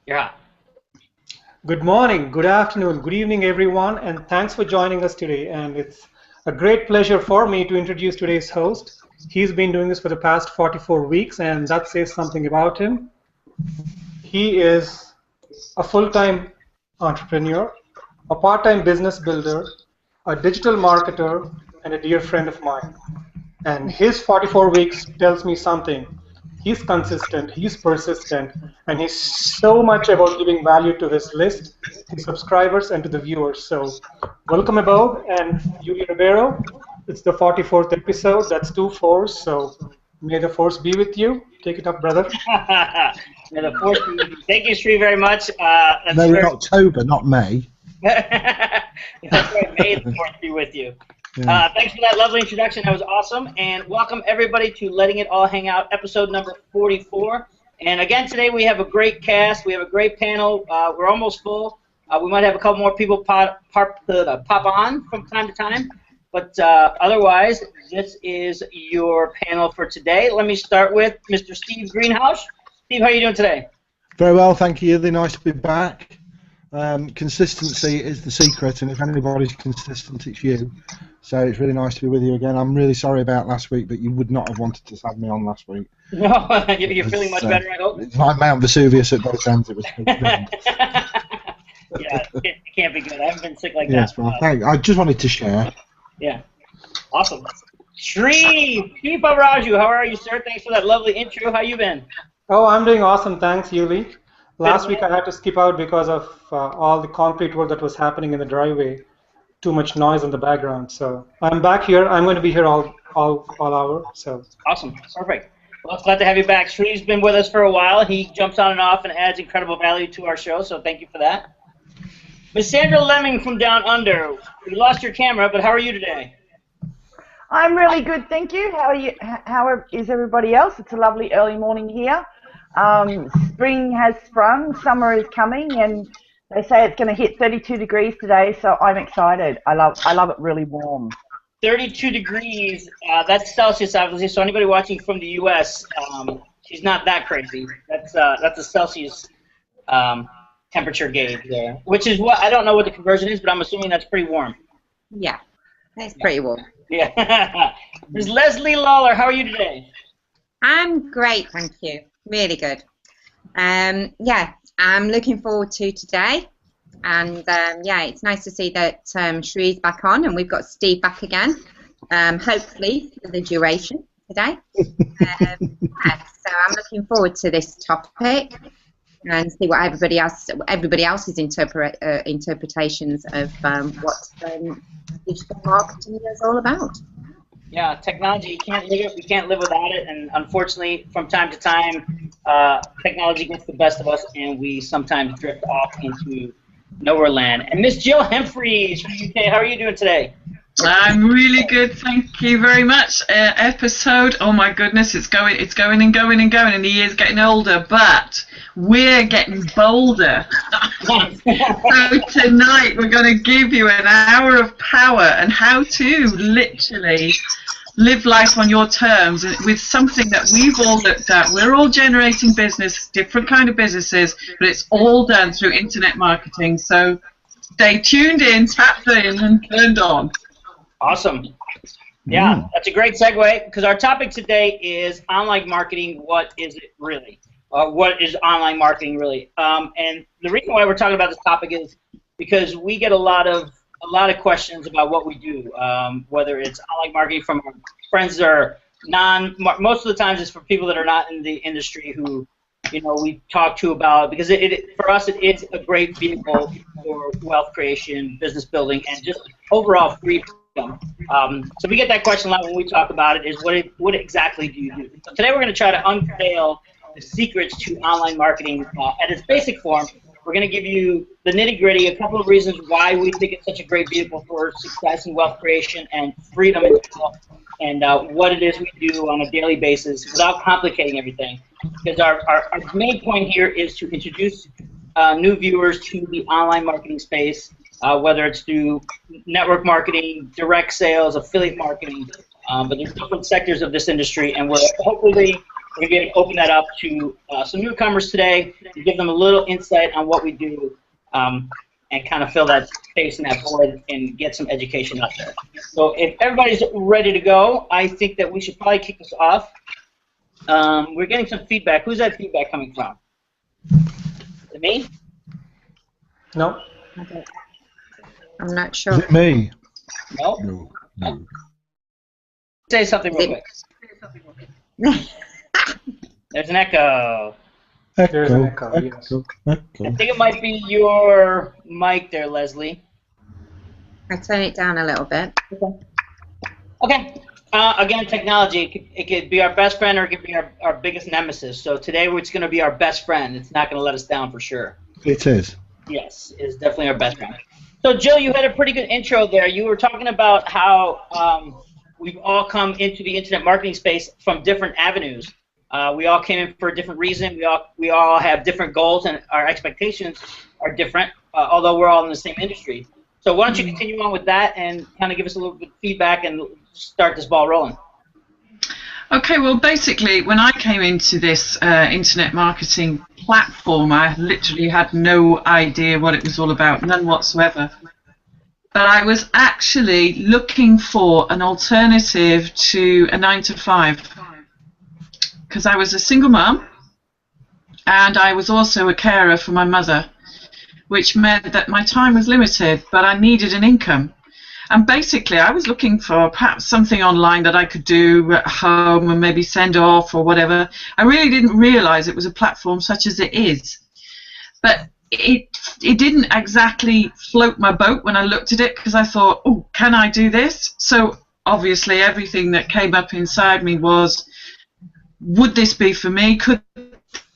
Yeah. Good morning, good afternoon, good evening, everyone, and thanks for joining us today. And it's a great pleasure for me to introduce today's host. He's been doing this for the past 44 weeks, and that says something about him. He is a full-time entrepreneur, a part-time business builder, a digital marketer, and a dear friend of mine. And his 44 weeks tells me something. He's consistent, he's persistent, and he's so much about giving value to his list, his subscribers, and to the viewers. So, welcome aboard, and Yuli Ribeiro. It's the 44th episode. That's two fours. So, may the force be with you. Take it up, brother. May the force be with you. Thank you, Sri, very much. No, in October, not May. That's right. May the force be with you. Yeah. Thanks for that lovely introduction. That was awesome. And welcome, everybody, to Letting It All Hang Out, episode number 44. And again, today we have a great cast. We have a great panel. We're almost full. We might have a couple more people pop on from time to time. But otherwise, this is your panel for today. Let me start with Mr. Steve Greenhouse. Steve, how are you doing today? Very well, thank you. Really nice to be back. Consistency is the secret, and if anybody's consistent, it's you. So it's really nice to be with you again. I'm really sorry about last week, but you would not have wanted to have me on last week. No, you're feeling much better, I hope? It's like Mount Vesuvius at both ends. It was. Yeah, it can't be good. I haven't been sick like Yes, that. well, I just wanted to share. Yeah, awesome. Sri Raju, how are you, sir? Thanks for that lovely intro. How you been? Oh, I'm doing awesome. Thanks, Yuli. Last week I had to skip out because of all the concrete work that was happening in the driveway. Too much noise in the background. So I'm back here. I'm going to be here all hour. So Awesome, perfect. Well, it's glad to have you back. Sri's been with us for a while. He jumps on and off and adds incredible value to our show, so thank you for that. Miss Sandra Lemming from Down Under. You lost your camera, but how are you today? I'm really good, thank you. How are you? How is everybody else? It's a lovely early morning here. Spring has sprung, summer is coming, and they say it's going to hit 32 degrees today, so I'm excited. I love it really warm. 32 degrees, that's Celsius, obviously, so anybody watching from the U.S., she's not that crazy. That's a Celsius temperature gauge there, which is what, I don't know what the conversion is, but I'm assuming that's pretty warm. Yeah, that's pretty warm. Yeah. Ms. Leslie Lawler, how are you today? I'm great, thank you. Really good. Yeah, I'm looking forward to today. And yeah, it's nice to see that Shree's back on and we've got Steve back again, hopefully for the duration today. Yeah, so I'm looking forward to this topic and see what everybody else's interpretations of what digital marketing is all about. Yeah, technology, you can't live it, we can't live without it, and unfortunately, from time to time, technology gets the best of us, and we sometimes drift off into nowhere land. And Miss Jill Humphreys from the UK, how are you doing today? I'm really good, thank you very much. Episode, oh my goodness, it's going and going and going, and the year's getting older, but we're getting bolder. So tonight we're going to give you an hour of power and how to literally live life on your terms with something that we've all looked at. We're all generating business, different kind of businesses, but it's all done through internet marketing. So stay tuned in, tapped in, and turned on. Awesome. Yeah, that's a great segue because our topic today is online marketing. What is it really? What is online marketing really? And the reason why we're talking about this topic is because we get a lot of questions about what we do, whether it's online marketing from our friends that are most of the times it's for people that are not in the industry who, you know, we talk to about, because for us it is a great vehicle for wealth creation, business building, and just overall freedom. So we get that question a lot when we talk about it, is what exactly do you do? So today we're going to try to unveil the secrets to online marketing at its basic form. We're going to give you the nitty-gritty, a couple of reasons why we think it's such a great vehicle for success and wealth creation and freedom in general, and what it is we do on a daily basis without complicating everything. Because our main point here is to introduce new viewers to the online marketing space, whether it's through network marketing, direct sales, affiliate marketing, but there's different sectors of this industry, and we're hopefully we're going to open that up to some newcomers today and give them a little insight on what we do and kind of fill that space and that void and get some education out there. So if everybody's ready to go, I think that we should probably kick this off. We're getting some feedback. Who's that feedback coming from? Is it me? No. I'm not sure. Is it me? No? No. Say something real quick. There's an echo. There's an echo, yes. I think it might be your mic there, Leslie. I turn it down a little bit. Okay. Again, technology, it could be our best friend or it could be our biggest nemesis. So today it's going to be our best friend. It's not going to let us down for sure. It is. Yes, it's definitely our best friend. So Jill, you had a pretty good intro there. You were talking about how we've all come into the internet marketing space from different avenues. We all came in for a different reason. We all have different goals, and our expectations are different, although we're all in the same industry. So why don't you continue on with that and kind of give us a little bit of feedback and start this ball rolling. Okay, well, basically, when I came into this internet marketing platform, I literally had no idea what it was all about, none whatsoever. But I was actually looking for an alternative to a 9-to-5 because I was a single mom and I was also a carer for my mother, which meant that my time was limited, but I needed an income. And basically, I was looking for perhaps something online that I could do at home and maybe send off or whatever. I really didn't realize it was a platform such as it is. But it didn't exactly float my boat when I looked at it because I thought, oh, can I do this? So obviously, everything that came up inside me was, would this be for me? Could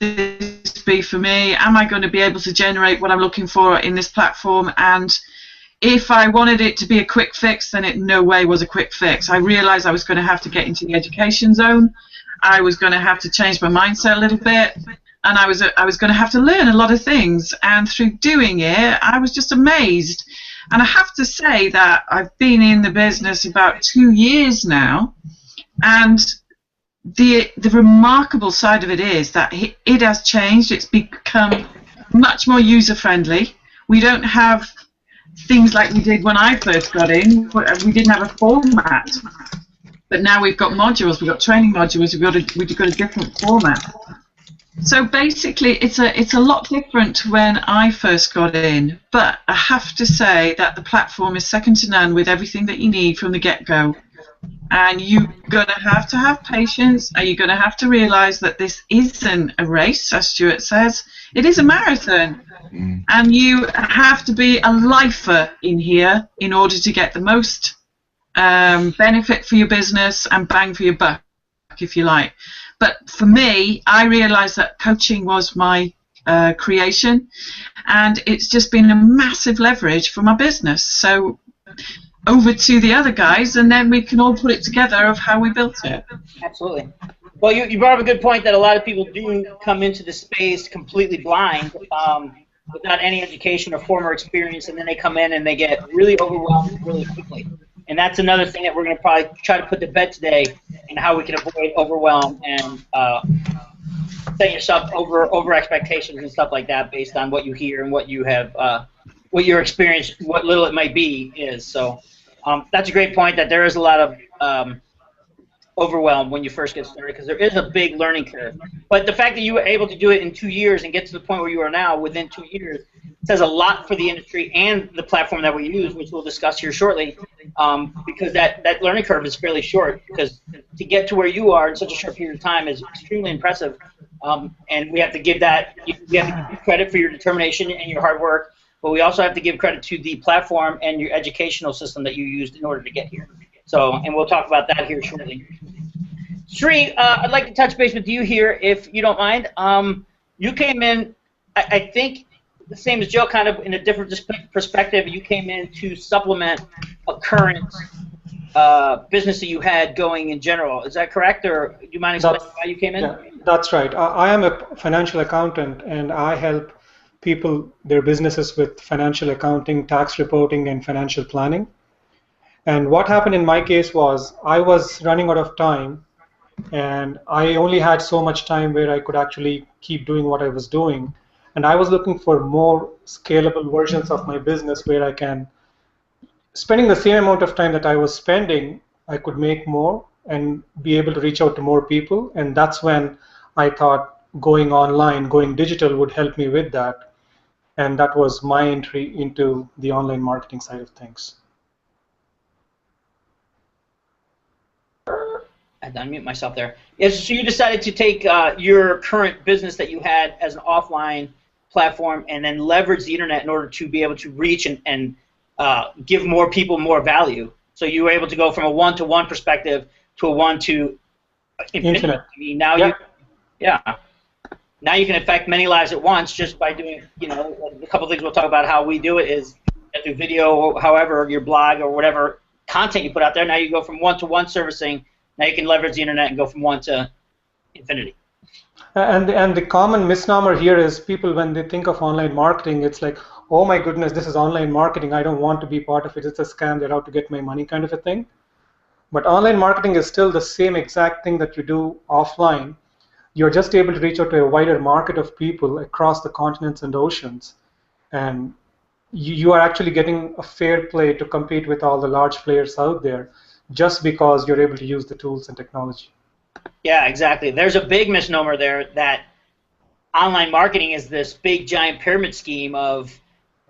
this be for me? Am I going to be able to generate what I'm looking for in this platform? And if I wanted it to be a quick fix, then it no way was a quick fix. I realized I was going to have to get into the education zone. I was going to have to change my mindset a little bit, and I was going to have to learn a lot of things. And through doing it, I was just amazed. And I have to say that I've been in the business about 2 years now, and the remarkable side of it is that it has changed. It's become much more user-friendly. We don't have things like we did when I first got in. We didn't have a format, but now we've got modules. We've got training modules. We've got a different format. So basically, it's a lot different when I first got in. But I have to say that the platform is second to none with everything that you need from the get-go. And you're going to have patience, and you're going to have to realize that this isn't a race, as Stuart says. It is a marathon. And you have to be a lifer in here in order to get the most benefit for your business and bang for your buck, if you like. But for me, I realized that coaching was my creation, and it's just been a massive leverage for my business. So over to the other guys, and then we can all put it together of how we built it. Absolutely. Well, you brought up a good point that a lot of people do come into the space completely blind, without any education or former experience, and then they come in and they get really overwhelmed really quickly. And that's another thing that we're going to probably try to put to bed today, and how we can avoid overwhelm and set yourself over expectations and stuff like that based on what you hear and what you have, what your experience, what little it might be, is. So that's a great point, that there is a lot of overwhelmed when you first get started, because there is a big learning curve. But the fact that you were able to do it in 2 years and get to the point where you are now within 2 years says a lot for the industry and the platform that we use, which we'll discuss here shortly, because that learning curve is fairly short, because to get to where you are in such a short period of time is extremely impressive, and we have to give credit for your determination and your hard work, but we also have to give credit to the platform and your educational system that you used in order to get here. So, and we'll talk about that here shortly. Sri, I'd like to touch base with you here, if you don't mind. You came in, I think, the same as Joe, kind of in a different perspective. You came in to supplement a current business that you had going in general. Is that correct, or do you mind explaining why you came in? Yeah, that's right. I am a financial accountant, and I help people, their businesses, with financial accounting, tax reporting, and financial planning. And what happened in my case was I was running out of time, and I only had so much time where I could actually keep doing what I was doing. And I was looking for more scalable versions of my business where I can, spending the same amount of time that I was spending, I could make more and be able to reach out to more people. And that's when I thought going online, going digital would help me with that. And that was my entry into the online marketing side of things. I had to unmute myself there. Yes, so you decided to take your current business that you had as an offline platform and then leverage the internet in order to be able to reach and give more people more value. So you were able to go from a one-to-one perspective to a one-to-infinity. Internet. I mean, now now you can affect many lives at once just by doing, a couple of things we'll talk about how we do it is through video, however, your blog or whatever content you put out there. Now you go from one-to-one servicing. Now you can leverage the internet and go from one to infinity. And the common misnomer here is people, when they think of online marketing, it's like, oh my goodness, this is online marketing. I don't want to be part of it. It's a scam. They're out to get my money kind of a thing. But online marketing is still the same exact thing that you do offline. You're just able to reach out to a wider market of people across the continents and oceans. And you are actually getting a fair play to compete with all the large players out there just because you're able to use the tools and technology. Yeah, exactly. There's a big misnomer there that online marketing is this big giant pyramid scheme of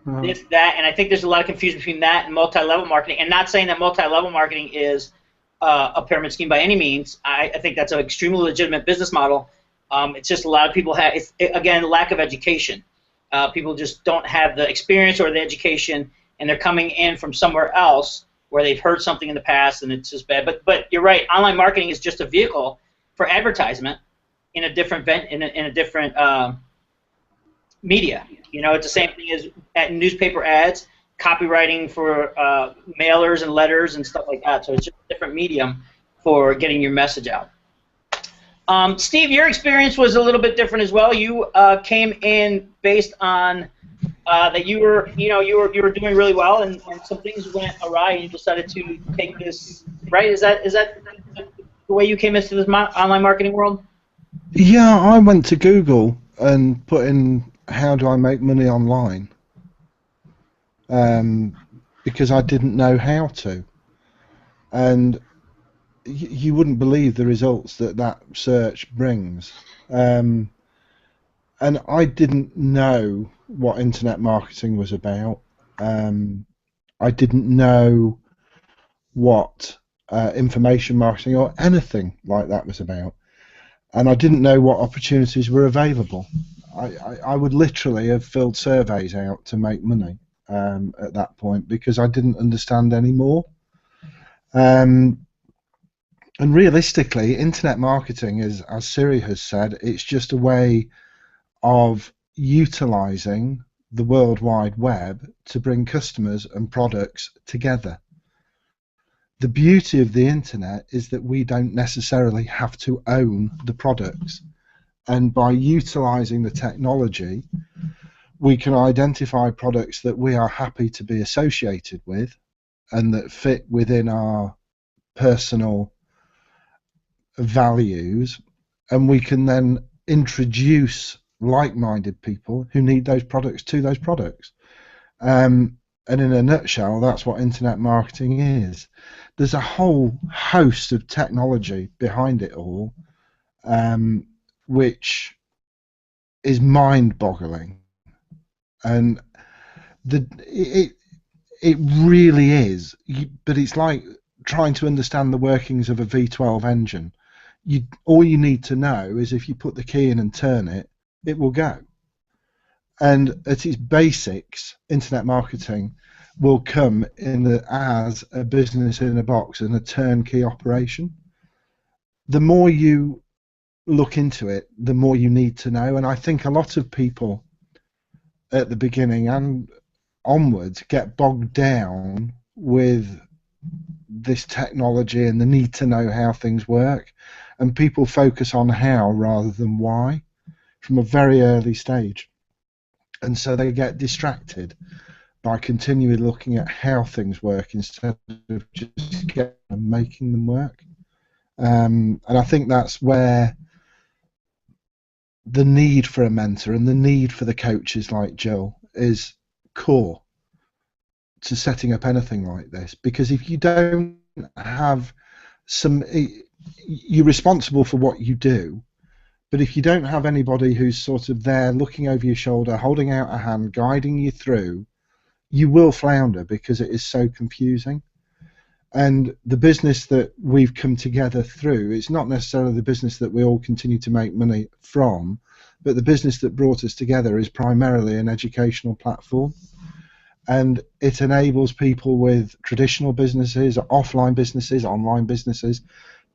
this, that, and I think there's a lot of confusion between that and multi-level marketing. And not saying that multi-level marketing is a pyramid scheme by any means. I think that's an extremely legitimate business model. It's just a lot of people have, again, lack of education. People just don't have the experience or the education, and they're coming in from somewhere else where they've heard something in the past and it's just bad. But you're right. Online marketing is just a vehicle for advertisement in a different in a different media. It's the same thing as at newspaper ads, copywriting for mailers and letters and stuff like that. So it's just a different medium for getting your message out. Steve, your experience was a little bit different as well. You came in based on that you were doing really well, and some things went awry, and you decided to take this. Right? Is that the way you came into this online marketing world? Yeah, I went to Google and put in how do I make money online, because I didn't know how to, and you wouldn't believe the results that search brings. And I didn't know what internet marketing was about. I didn't know what information marketing or anything like that was about. And I didn't know what opportunities were available. I would literally have filled surveys out to make money at that point because I didn't understand anymore. And realistically, internet marketing is, as Siri has said, it's just a way of utilizing the World Wide Web to bring customers and products together. The beauty of the internet is that we don't necessarily have to own the products. And by utilizing the technology, we can identify products that we are happy to be associated with and that fit within our personal values, and we can then introduce like-minded people who need those products to those products. And in a nutshell, that's what internet marketing is. There's a whole host of technology behind it all, which is mind-boggling, and it really is. But it's like trying to understand the workings of a V12 engine. All you need to know is if you put the key in and turn it, it will go. And at its basics, internet marketing will come as a business in a box and a turnkey operation. The more you look into it, the more you need to know. And I think a lot of people at the beginning and onwards get bogged down with this technology and the need to know how things work, and people focus on how rather than why from a very early stage, and so they get distracted by continually looking at how things work instead of just making them work. And I think that's where the need for a mentor and the need for the coaches like Jill is core to setting up anything like this. Because if you don't have you're responsible for what you do, but if you don't have anybody who's sort of there looking over your shoulder, holding out a hand, guiding you through, you will flounder because it is so confusing. And the business that we've come together through, it's not necessarily the business that we all continue to make money from, but the business that brought us together is primarily an educational platform. And it enables people with traditional businesses, offline businesses, online businesses,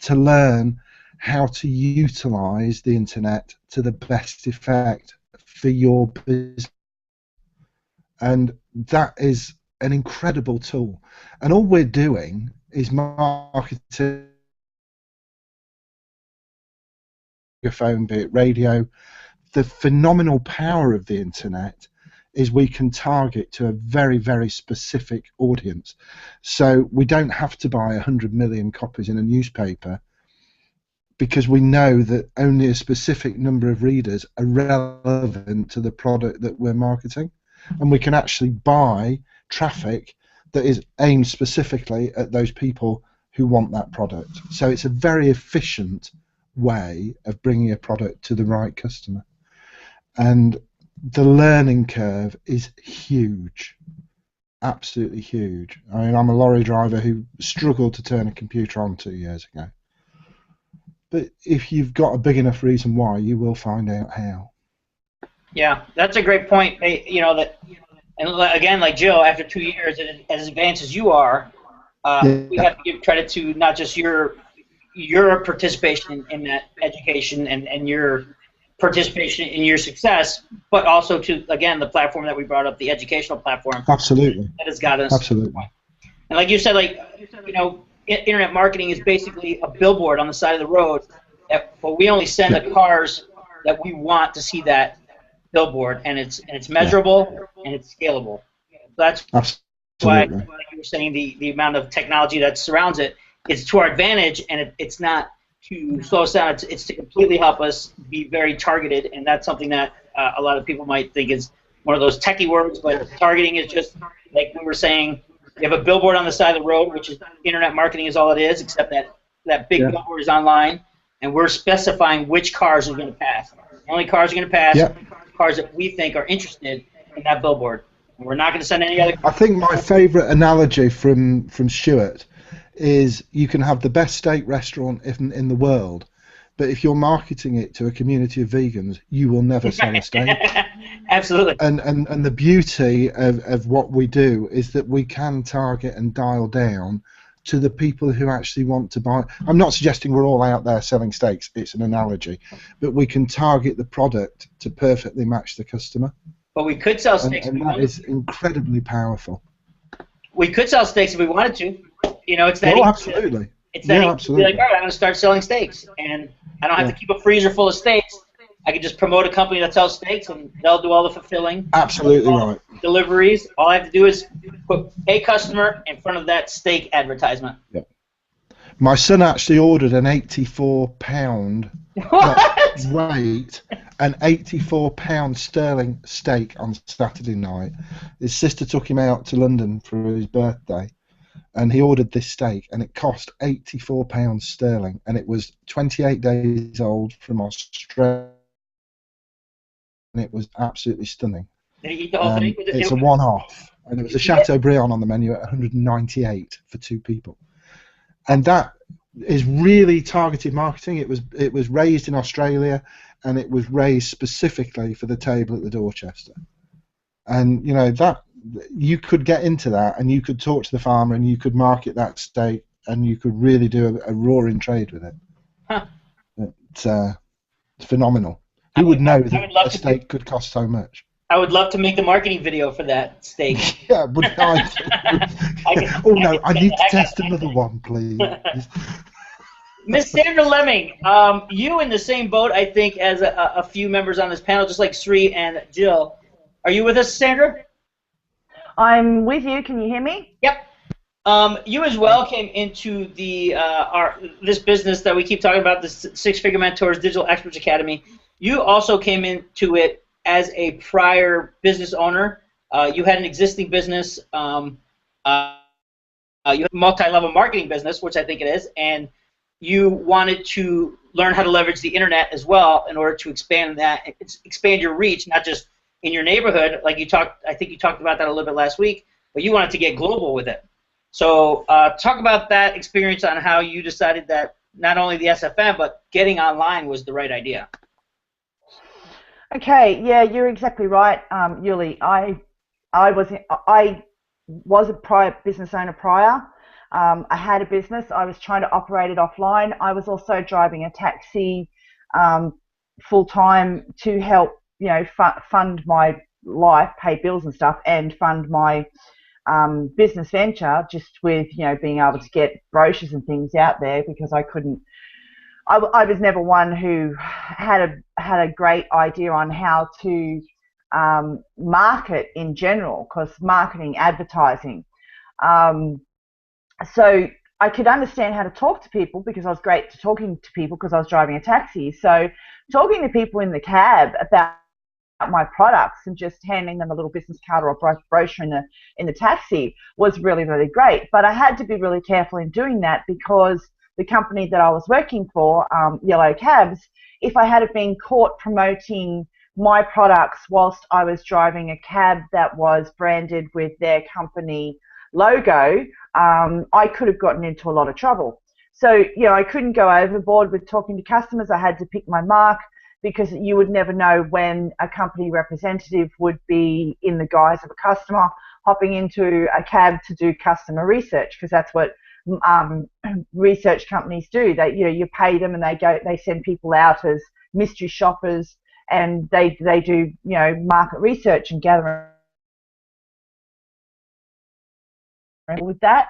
to learn how to utilize the internet to the best effect for your business. And that is an incredible tool. And all we're doing is marketing your phone, be it radio. The phenomenal power of the internet is we can target to a very, very specific audience. So we don't have to buy 100 million copies in a newspaper, because we know that only a specific number of readers are relevant to the product that we're marketing. And we can actually buy traffic that is aimed specifically at those people who want that product. So it's a very efficient way of bringing a product to the right customer. And the learning curve is huge, absolutely huge. I mean, I'm a lorry driver who struggled to turn a computer on 2 years ago. But if you've got a big enough reason why, you will find out how. Yeah, that's a great point. You know that, and again, like Jill, after 2 years, as advanced as you are, we have to give credit to not just your participation in that education and your participation in your success, but also to, again, the platform that we brought up, the educational platform. Absolutely. That has got us. Absolutely. And like you said, internet marketing is basically a billboard on the side of the road, but we only send the cars that we want to see that billboard, and it's measurable and it's scalable. So that's why, like you were saying, the amount of technology that surrounds it is to our advantage, and it's not to slow us down. It's to completely help us be very targeted, and that's something that a lot of people might think is one of those techie words, but targeting is just, like we were saying, you have a billboard on the side of the road, which is internet marketing is all it is, except that big billboard is online, and we're specifying which cars are going to pass. The only cars are going to pass are cars that we think are interested in that billboard. And we're not going to send any other cars. I think my favourite analogy from Stuart is you can have the best steak restaurant in the world, but if you're marketing it to a community of vegans, you will never sell a steak. Absolutely. And the beauty of what we do is that we can target and dial down to the people who actually want to buy. I'm not suggesting we're all out there selling steaks, it's an analogy, but we can target the product to perfectly match the customer. But we could sell steaks. And that is incredibly powerful. We could sell steaks if we wanted to. It's that. Oh, absolutely. It's that absolutely. Like, all right, I'm going to start selling steaks, and I don't have to keep a freezer full of steaks. I can just promote a company that sells steaks, and they'll do all the fulfilling. Absolutely right. Deliveries. All I have to do is put a customer in front of that steak advertisement. Yeah. My son actually ordered an 84-pound weight, an 84-pound sterling steak on Saturday night. His sister took him out to London for his birthday, and he ordered this steak, and it cost £84 sterling, and it was 28 days old from Australia, and it was absolutely stunning. Did he eat the whole thing? It's a one-off, and there was a Chateaubriand on the menu at 198 for 2 people, and that is really targeted marketing. It was raised in Australia, and it was raised specifically for the table at the Dorchester, and that. You could get into that, and you could talk to the farmer, and you could market that steak, and you could really do a roaring trade with it. Huh. It's phenomenal. Who would know that a steak could cost so much? I would love to make the marketing video for that steak. Yeah, would I? I need to test another one, please. Miss Sandra Lemming, you in the same boat, I think, as a few members on this panel, just like Sri and Jill. Are you with us, Sandra? I'm with you. Can you hear me? Yep. You as well came into the this business that we keep talking about, this Six-Figure Mentors Digital Experts Academy. You also came into it as a prior business owner. You had an existing business. You have a multi-level marketing business, which I think it is, and you wanted to learn how to leverage the internet as well in order to expand that, expand your reach, not just in your neighborhood, like you talked. I think you talked about that a little bit last week, but you wanted to get global with it. So talk about that experience on how you decided that not only the SFM, but getting online was the right idea. Okay, yeah, you're exactly right, Yuli. I was a prior business owner prior. I had a business. I was trying to operate it offline. I was also driving a taxi full time to help, fund my life, pay bills and stuff, and fund my business venture. Just with being able to get brochures and things out there, because I couldn't. I was never one who had a great idea on how to market in general, because marketing, advertising. So I could understand how to talk to people because I was great at talking to people because I was driving a taxi. So talking to people in the cab about my products and just handing them a little business card or a brochure in the taxi was really, really great. But I had to be really careful in doing that, because the company that I was working for, Yellow Cabs, if I had been caught promoting my products whilst I was driving a cab that was branded with their company logo, I could have gotten into a lot of trouble. So, I couldn't go overboard with talking to customers. I had to pick my mark, because you would never know when a company representative would be in the guise of a customer hopping into a cab to do customer research, because that's what research companies do. They, you pay them and they send people out as mystery shoppers, and they do, market research and gather with that,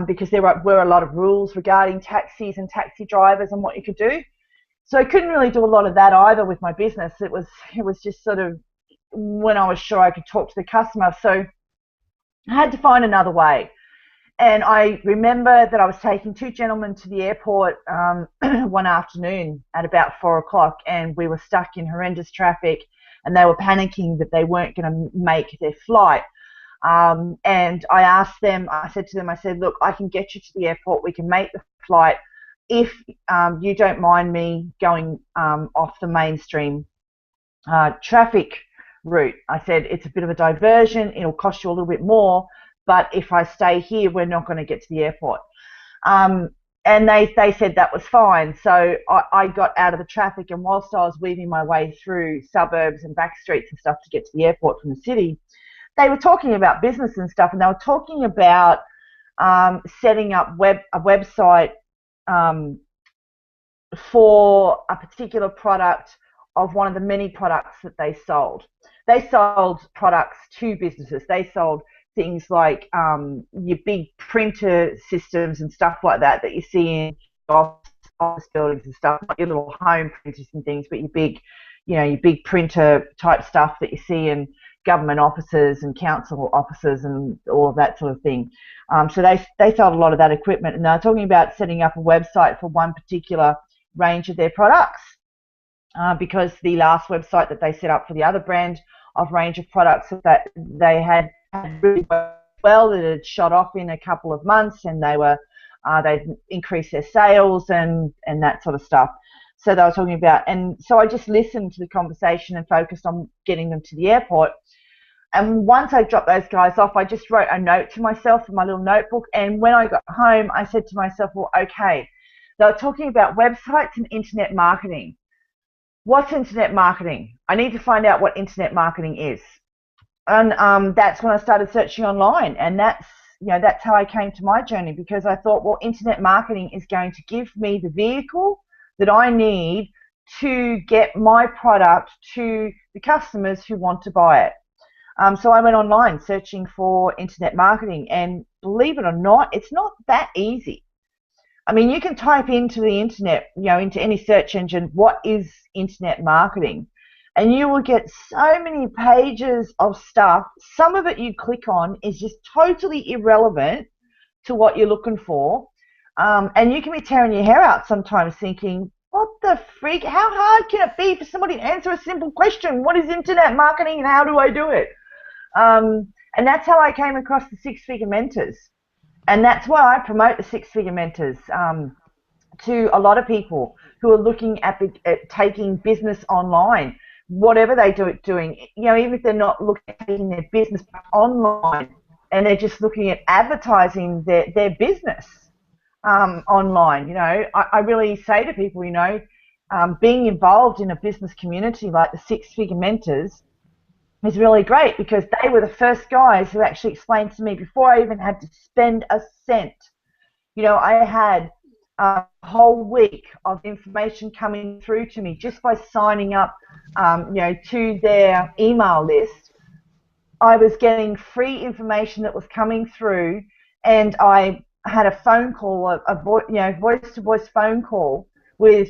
because there were a lot of rules regarding taxis and taxi drivers and what you could do. So I couldn't really do a lot of that either with my business. It was just sort of when I was sure I could talk to the customer. So I had to find another way. And I remember that I was taking two gentlemen to the airport one afternoon at about 4 o'clock, and we were stuck in horrendous traffic, and they were panicking that they weren't going to make their flight. And I said to them, look, I can get you to the airport. We can make the flight if you don't mind me going off the mainstream traffic route. I said, it's a bit of a diversion. It'll cost you a little bit more, but if I stay here, we're not going to get to the airport. And they said that was fine. So I got out of the traffic, and whilst I was weaving my way through suburbs and back streets and stuff to get to the airport from the city, they were talking about business and stuff, and they were talking about setting up a website for a particular product of one of the many products that they sold. They sold products to businesses. They sold things like your big printer systems and stuff like that you see in office buildings and stuff, not your little home printers and things, but your big printer type stuff that you see in government offices and council offices and all of that sort of thing. So they sold a lot of that equipment, and they're talking about setting up a website for one particular range of their products, because the last website that they set up for the other brand of range of products that they had really well, it had shot off in a couple of months, and they'd increased their sales and that sort of stuff. So they were talking about, and so I just listened to the conversation and focused on getting them to the airport. And once I dropped those guys off, I just wrote a note to myself in my little notebook. And when I got home, I said to myself, well, okay, they were talking about websites and internet marketing. What's internet marketing? I need to find out what internet marketing is. And that's when I started searching online. And that's how I came to my journey, because I thought, well, internet marketing is going to give me the vehicle that I need to get my product to the customers who want to buy it. So I went online searching for internet marketing, and believe it or not, it's not that easy. I mean, you can type into the internet, into any search engine, what is internet marketing? And you will get so many pages of stuff. Some of it you click on is just totally irrelevant to what you're looking for. And you can be tearing your hair out sometimes thinking, what the freak? How hard can it be for somebody to answer a simple question? What is internet marketing and how do I do it? And that's how I came across the Six-Figure Mentors. And that's why I promote the Six-Figure Mentors to a lot of people who are looking at taking business online, whatever they're doing. You know, even if they're not looking at taking their business online and they're just looking at advertising their business online. You know, I really say to people, you know, being involved in a business community like the Six-Figure Mentors is really great because they were the first guys who actually explained to me before I even had to spend a cent. You know, I had a whole week of information coming through to me just by signing up, you know, to their email list. I was getting free information that was coming through, and I had a phone call, voice-to-voice phone call with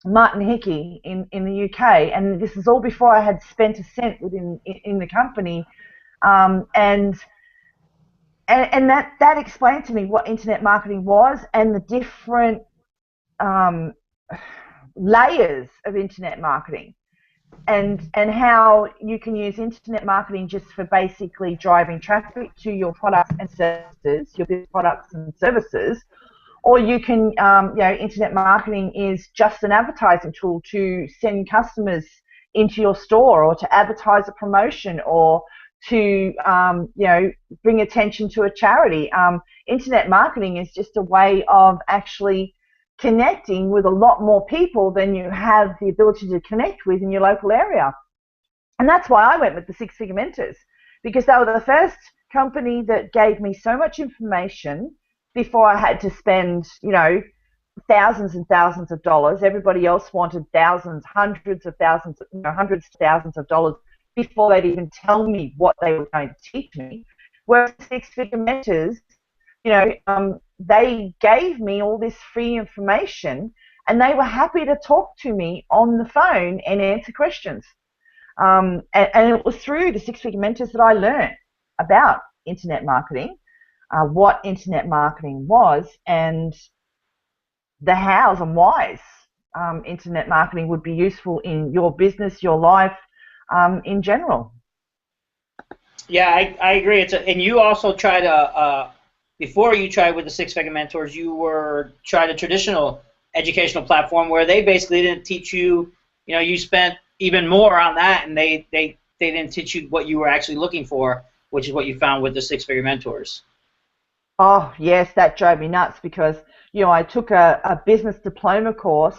Martin Hickey in the UK, and this is all before I had spent a cent in the company, and that explained to me what internet marketing was and the different layers of internet marketing, and how you can use internet marketing just for basically driving traffic to your products and services, your business products and services. Or you can, you know, internet marketing is just an advertising tool to send customers into your store or to advertise a promotion or to, you know, bring attention to a charity. Internet marketing is just a way of actually connecting with a lot more people than you have the ability to connect with in your local area. And that's why I went with the Six-Figure Mentors, because they were the first company that gave me so much information before I had to spend, you know, thousands and thousands of dollars. Everybody else wanted thousands, hundreds of thousands, you know, hundreds of thousands of dollars before they'd even tell me what they were going to teach me. Whereas Six-Figure Mentors, you know, they gave me all this free information, and they were happy to talk to me on the phone and answer questions. And it was through the Six-Figure Mentors that I learned about internet marketing, what internet marketing was, and the hows and whys internet marketing would be useful in your business, your life, in general. Yeah, I agree. And you also try to, before you tried with the Six-Figure Mentors, you were tried a traditional educational platform where they basically didn't teach you, you know, you spent even more on that, and they didn't teach you what you were actually looking for, which is what you found with the Six-Figure Mentors. Oh, yes, that drove me nuts because, you know, I took a business diploma course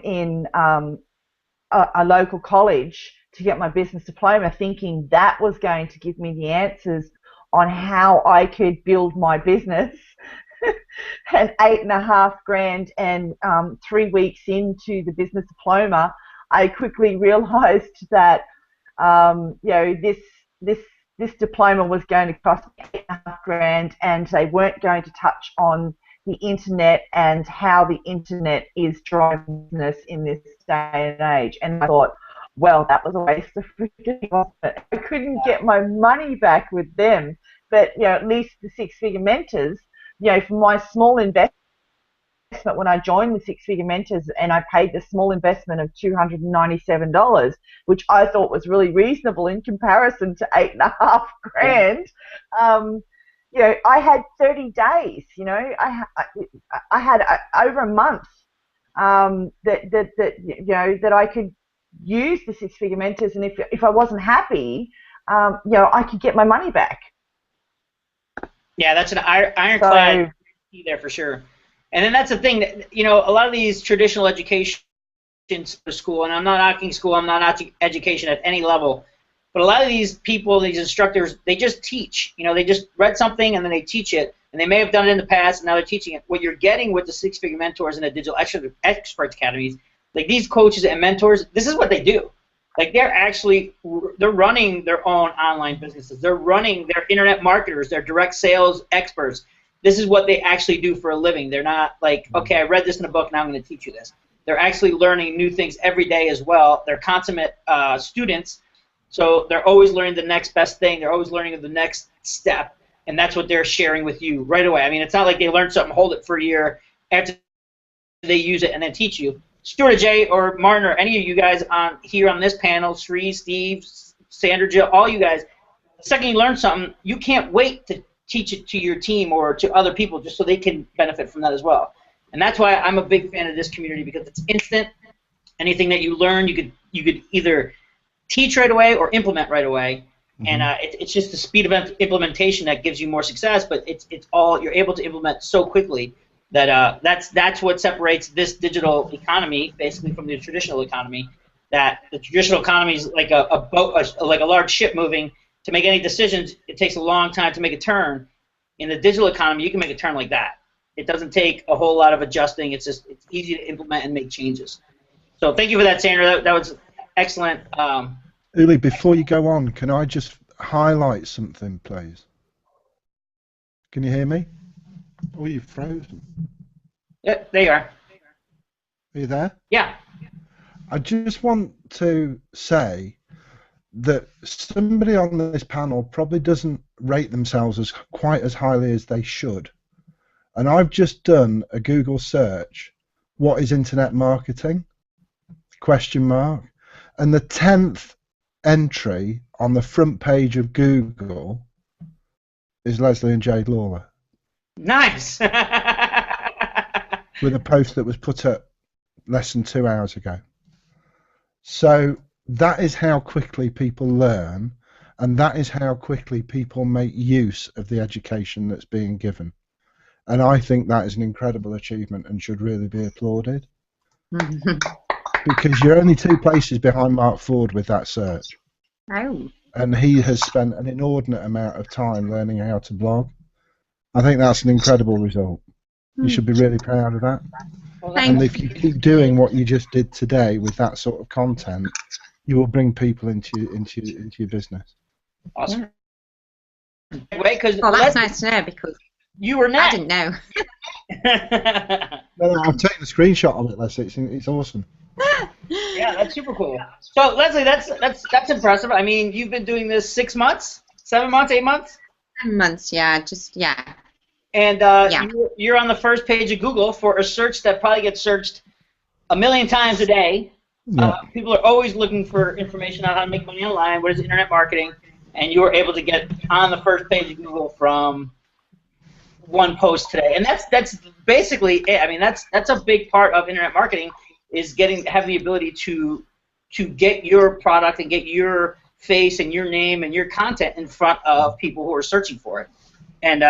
in a local college to get my business diploma, thinking that was going to give me the answers on how I could build my business. And $8,500 and 3 weeks into the business diploma, I quickly realized that, you know, this diploma was going to cost $8,500, and they weren't going to touch on the internet and how the internet is driving business in this day and age. And I thought, well, that was a waste of freaking effort. I couldn't get my money back with them, but, you know, at least the Six-Figure Mentors, you know, for my small investment when I joined the Six-Figure Mentors, and I paid the small investment of $297, which I thought was really reasonable in comparison to $8,500. You know, I had 30 days. You know, I had over a month that I could use the Six-Figure Mentors, and if I wasn't happy, you know, I could get my money back. Yeah, that's an ironclad key there for sure. And then that's the thing that, you know, a lot of these traditional education school, and I'm not knocking school, I'm not knocking education at any level, but a lot of these people, these instructors, they just teach. You know, they just read something and then they teach it, and they may have done it in the past and now they're teaching it. What you're getting with the Six-Figure Mentors and the Digital Experts Academies, like these coaches and mentors, this is what they do. Like they're running their own online businesses. They're running their internet marketers, their direct sales experts. This is what they actually do for a living. They're not like, okay, I read this in a book, now I'm going to teach you this. They're actually learning new things every day as well. They're consummate students, so they're always learning the next best thing. They're always learning the next step. and that's what they're sharing with you right away. I mean, it's not like they learn something, hold it for a year, after they use it, and then teach you. Stuart or Jay or Martin or any of you guys on here on this panel, Sri, Steve, Sandra, Jill, all you guys, the second you learn something, you can't wait to teach it to your team or to other people just so they can benefit from that as well. And that's why I'm a big fan of this community, because it's instant. Anything that you learn, you could either teach right away or implement right away. And it's just the speed of implementation that gives you more success. But it's all you're able to implement so quickly that that's what separates this digital economy basically from the traditional economy. That the traditional economy is like a boat, like a large ship moving. To make any decisions, it takes a long time to make a turn. In the digital economy, you can make a turn like that. It doesn't take a whole lot of adjusting. It's easy to implement and make changes. So thank you for that, Sandra. That was excellent. Uli, before you go on, can I just highlight something, please? Can you hear me? Oh, you've frozen. Yeah, there you are. Are you there? Yeah. I just want to say that somebody on this panel probably doesn't rate themselves as quite as highly as they should. And I've just done a Google search, what is internet marketing? ? And the 10th entry on the front page of Google is Leslie and Jade Lawler. Nice. With a post that was put up less than 2 hours ago. So that is how quickly people learn, and that is how quickly people make use of the education that's being given. And I think that is an incredible achievement and should really be applauded. Because you're only 2 places behind Mark Ford with that search. Oh. And he has spent an inordinate amount of time learning how to blog. I think that's an incredible result. You should be really proud of that. And if you keep doing what you just did today with that sort of content, you will bring people into your business. Awesome. Yeah. Well, that's nice to know, because you were next. I didn't know. No, I've taken a screenshot of it, Leslie. It's awesome. Yeah, that's super cool. So Leslie, that's impressive. I mean, you've been doing this 6 months, 7 months, 8 months? 7 months, yeah, And you're on the first page of Google for a search that probably gets searched 1 million times a day. Yeah. People are always looking for information on how to make money online, what is internet marketing, and you were able to get on the first page of Google from one post today. And that's basically it. I mean, that's a big part of internet marketing, is having the ability to get your product and get your face and your name and your content in front of people who are searching for it. And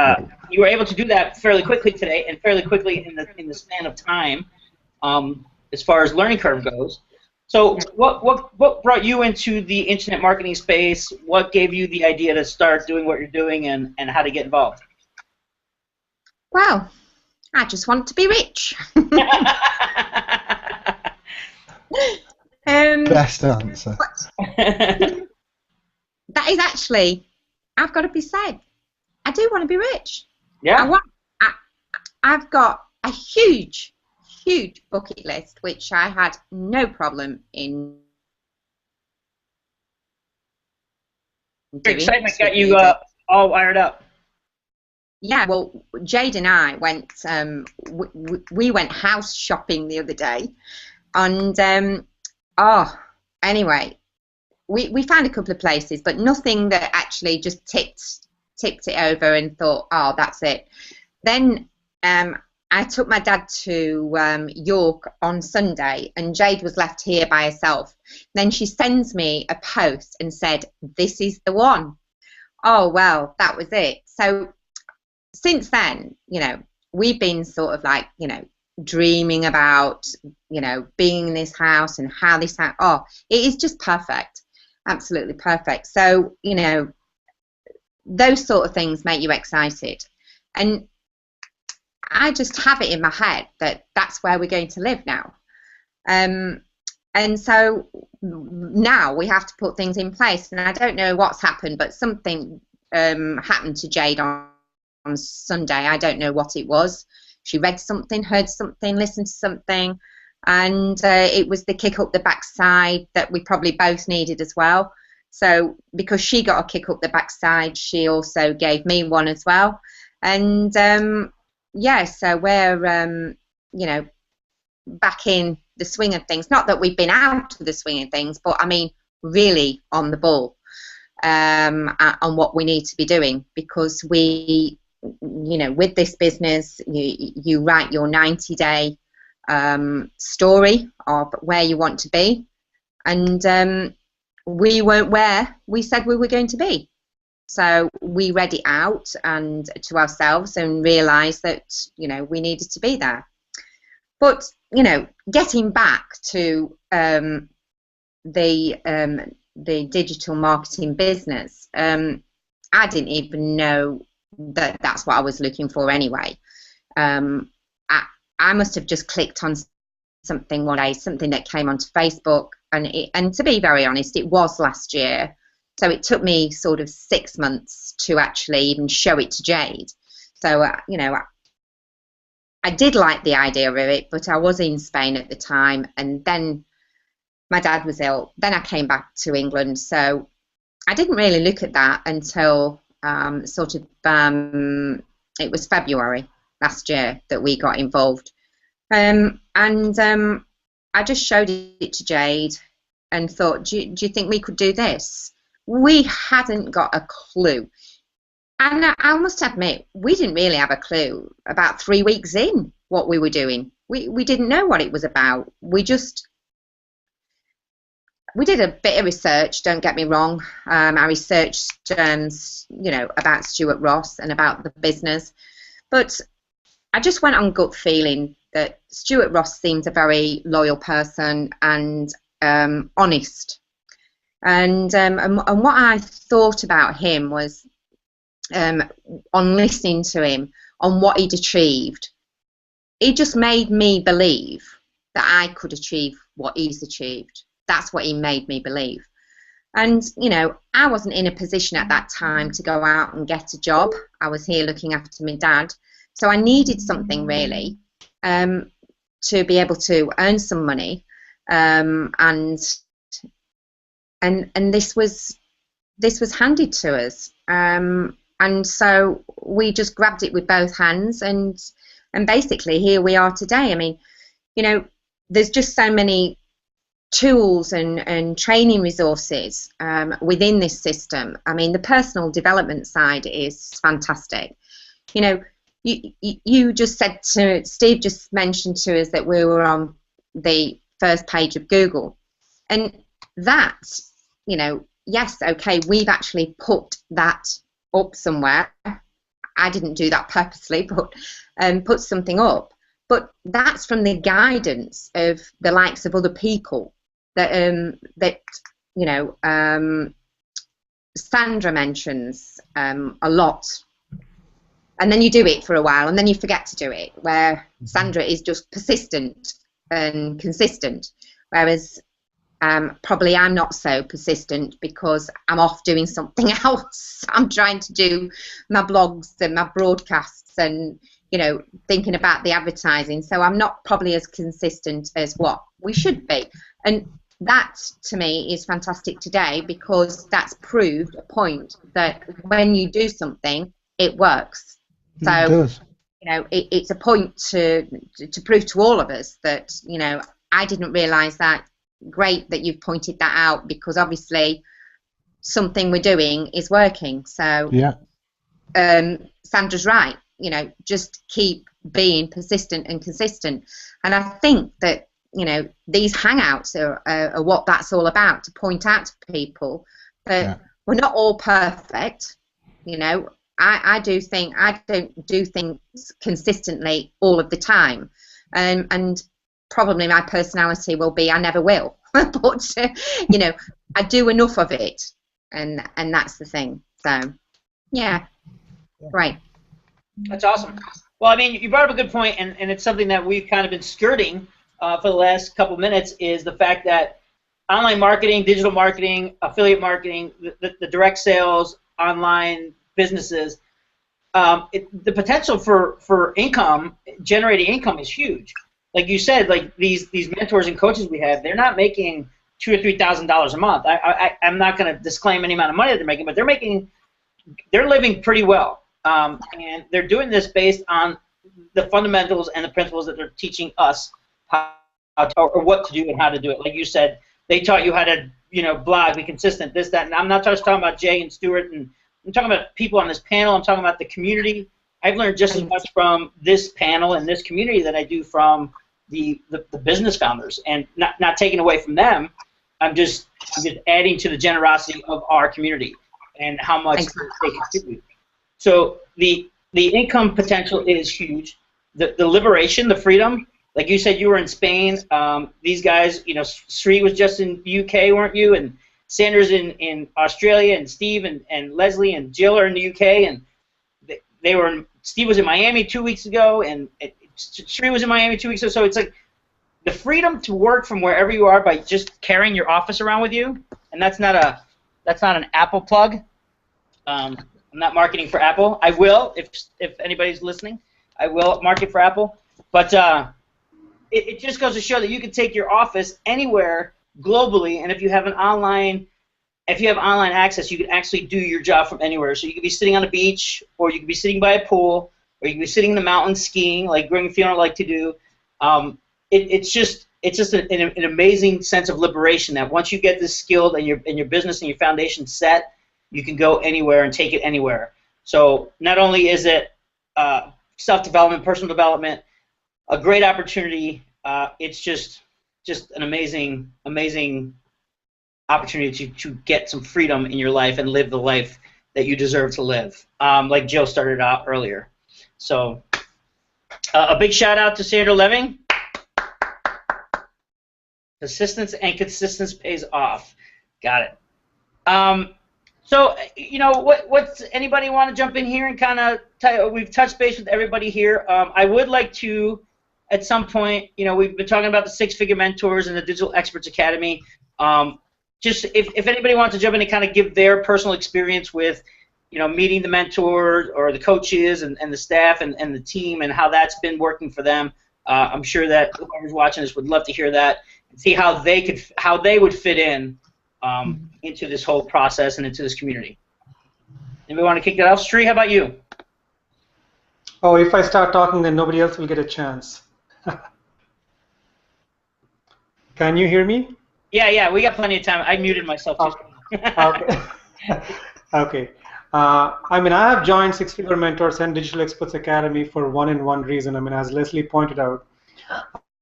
you were able to do that fairly quickly today, and fairly quickly in the span of time, as far as learning curve goes. So what brought you into the internet marketing space? What gave you the idea to start doing what you're doing, and how to get involved? Well, I just want to be rich. Best answer. That is actually, I've got to be said, I do want to be rich. Yeah. I've got a huge bucket list, which I had no problem in doing. Excitement got you all wired up. Yeah, well, Jade and I went, we went house shopping the other day, and anyway, we found a couple of places, but nothing that actually just tipped it over and thought, oh, that's it. Then I took my dad to York on Sunday, and Jade was left here by herself. Then she sends me a post and said, this is the one. Oh, well, that was it. So since then, we've been sort of like, dreaming about, being in this house and how this house, it is just perfect. Absolutely perfect. So, those sort of things make you excited. And I just have it in my head that that's where we're going to live now. And so now we have to put things in place. And I don't know what's happened, but something happened to Jade on Sunday. I don't know what it was. She read something, heard something, listened to something, and it was the kick up the backside that we probably both needed as well. So because she got a kick up the backside, she also gave me one as well. And yeah, so we're you know, back in the swing of things. Not that we've been out of the swing of things, but I mean really on the ball on what we need to be doing, because we, you know, with this business, you write your 90-day story of where you want to be, and we weren't where we said we were going to be. So we read it out and to ourselves and realised that, you know, we needed to be there. But, you know, getting back to the digital marketing business, I didn't even know that that's what I was looking for anyway. I must have just clicked on something one day, something that came onto Facebook, and to be very honest, it was last year. So it took me sort of 6 months to actually even show it to Jade. So, you know, I did like the idea of it, but I was in Spain at the time, and then my dad was ill. Then I came back to England, so I didn't really look at that until sort of it was February last year that we got involved, and I just showed it to Jade and thought, do you think we could do this? We hadn't got a clue. And I must admit, we didn't really have a clue about 3 weeks in what we were doing. We didn't know what it was about. We did a bit of research, don't get me wrong. I researched, you know, about Stuart Ross and about the business. But I just went on gut feeling that Stuart Ross seemed a very loyal person and honest. And what I thought about him was, on listening to him, on what he'd achieved, it just made me believe that I could achieve what he's achieved. That's what he made me believe. And, you know, I wasn't in a position at that time to go out and get a job. I was here looking after my dad. So I needed something really to be able to earn some money. And this was handed to us. And so we just grabbed it with both hands, and basically here we are today. I mean, you know, there's just so many tools and training resources within this system. I mean, the personal development side is fantastic. You know, you just said to Steve, just mentioned to us that we were on the first page of Google, and that, you know, yes, okay, we've actually put that up somewhere. I didn't do that purposely, but put something up. But that's from the guidance of the likes of other people that you know, Sandra mentions a lot. And then you do it for a while, and then you forget to do it. Where Sandra is just persistent and consistent, whereas probably I'm not so persistent because I'm off doing something else. I'm trying to do my blogs and my broadcasts and, you know, thinking about the advertising. So I'm not probably as consistent as what we should be. And that, to me, is fantastic today, because that's proved a point that when you do something, it works. So, it does. You know, it's a point to prove to all of us that, you know, I didn't realise that. Great that you've pointed that out, because obviously something we're doing is working. So yeah, Sandra's right, you know, just keep being persistent and consistent. And I think that, you know, these hangouts are what that's all about, to point out to people that we're not all perfect. You know, I don't do things consistently all of the time, and probably my personality will be I never will, but you know, I do enough of it, and that's the thing. So yeah, right. That's awesome. Well, I mean, you brought up a good point, and it's something that we've kind of been skirting for the last couple minutes, is the fact that online marketing, digital marketing, affiliate marketing, the direct sales, online businesses, the potential for income, generating income, is huge. Like you said, like these mentors and coaches we have, they're not making $2,000 or $3,000 a month. I'm not going to disclaim any amount of money that they're making, but they're living pretty well, and they're doing this based on the fundamentals and the principles that they're teaching us how to, or what to do and how to do it. Like you said, they taught you how to, blog, be consistent, this, that, and I'm not just talking about Jay and Stuart, and I'm talking about people on this panel. I'm talking about the community. I've learned just as much from this panel and this community that I do from the business founders, and not taking away from them. I'm just adding to the generosity of our community and how much they contribute. So the income potential is huge. The liberation, the freedom. Like you said, you were in Spain. These guys, Sri was just in UK, weren't you? And Sanders in Australia, and Steve and Leslie and Jill are in the UK, and they were. Steve was in Miami 2 weeks ago, and Sri was in Miami 2 weeks ago. So it's like the freedom to work from wherever you are by just carrying your office around with you. And that's not an Apple plug. I'm not marketing for Apple. I will if anybody's listening. I will market for Apple, but it just goes to show that you can take your office anywhere globally, and if you have online access, you can actually do your job from anywhere. So you could be sitting on a beach, or you could be sitting by a pool, or you could be sitting in the mountains skiing, like Greg and Fiona like to do. It's just an amazing sense of liberation that once you get this skilled and your business and your foundation set, you can go anywhere and take it anywhere. So not only is it self-development, personal development, a great opportunity. It's just an amazing opportunity to get some freedom in your life and live the life that you deserve to live, like Jill started out earlier. So a big shout out to Sandra Leving. Persistence and consistency pays off. Got it. So, what's anybody want to jump in here and kind of we've touched base with everybody here. I would like to, at some point, we've been talking about the 6-figure mentors and the Digital Experts Academy. Just if anybody wants to jump in and kind of give their personal experience with, meeting the mentors or the coaches and the staff and the team and how that's been working for them, I'm sure that whoever's watching this would love to hear that and see how they would fit in into this whole process and into this community. Anybody want to kick that off? Sri, how about you? Oh, if I start talking, then nobody else will get a chance. Can you hear me? Yeah, we got plenty of time. I muted myself too. Okay. Okay. I have joined 6-Figure Mentors and Digital Experts Academy for one reason. As Leslie pointed out,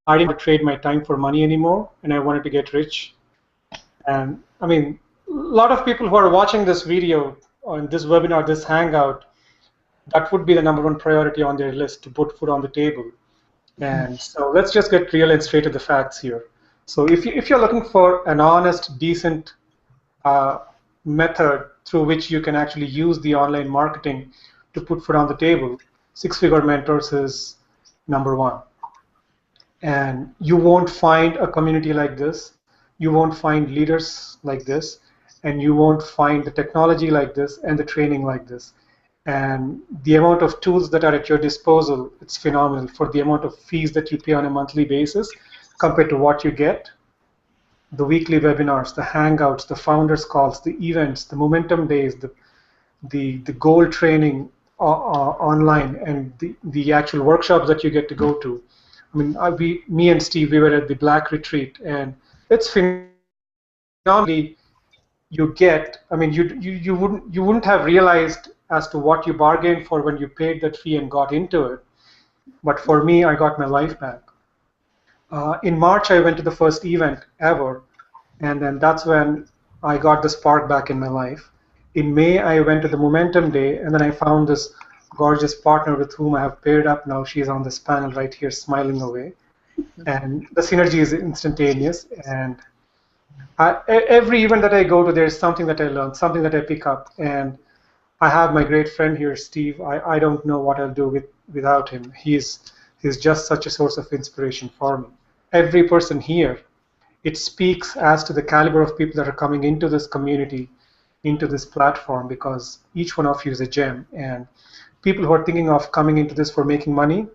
I didn't trade my time for money anymore, and I wanted to get rich. And a lot of people who are watching this video on this webinar, this hangout, that would be the #1 priority on their list, to put food on the table. And so let's just get real and straight to the facts here. So if you're looking for an honest, decent method through which you can actually use the online marketing to put food on the table, 6-Figure Mentors is #1. And you won't find a community like this. You won't find leaders like this, and you won't find the technology like this and the training like this. And the amount of tools that are at your disposal, it's phenomenal for the amount of fees that you pay on a monthly basis compared to what you get. The weekly webinars, the hangouts, the founders calls, the events, the momentum days, the goal training online, and the actual workshops that you get to go to. Me and Steve, we were at the Black Retreat, and it's phenomenally you get. You wouldn't have realized as to what you bargained for when you paid that fee and got into it. But for me, I got my life back. In March, I went to the first event ever, and then that's when I got the spark back in my life. In May, I went to the Momentum Day, and then I found this gorgeous partner with whom I have paired up now. She's on this panel right here, smiling away. And the synergy is instantaneous. And every event that I go to, there's something that I learn, something that I pick up. And I have my great friend here, Steve. I don't know what I'll do without him. He's just such a source of inspiration for me. Every person here, it speaks as to the caliber of people that are coming into this community, into this platform, because each one of you is a gem. And people who are thinking of coming into this for making money,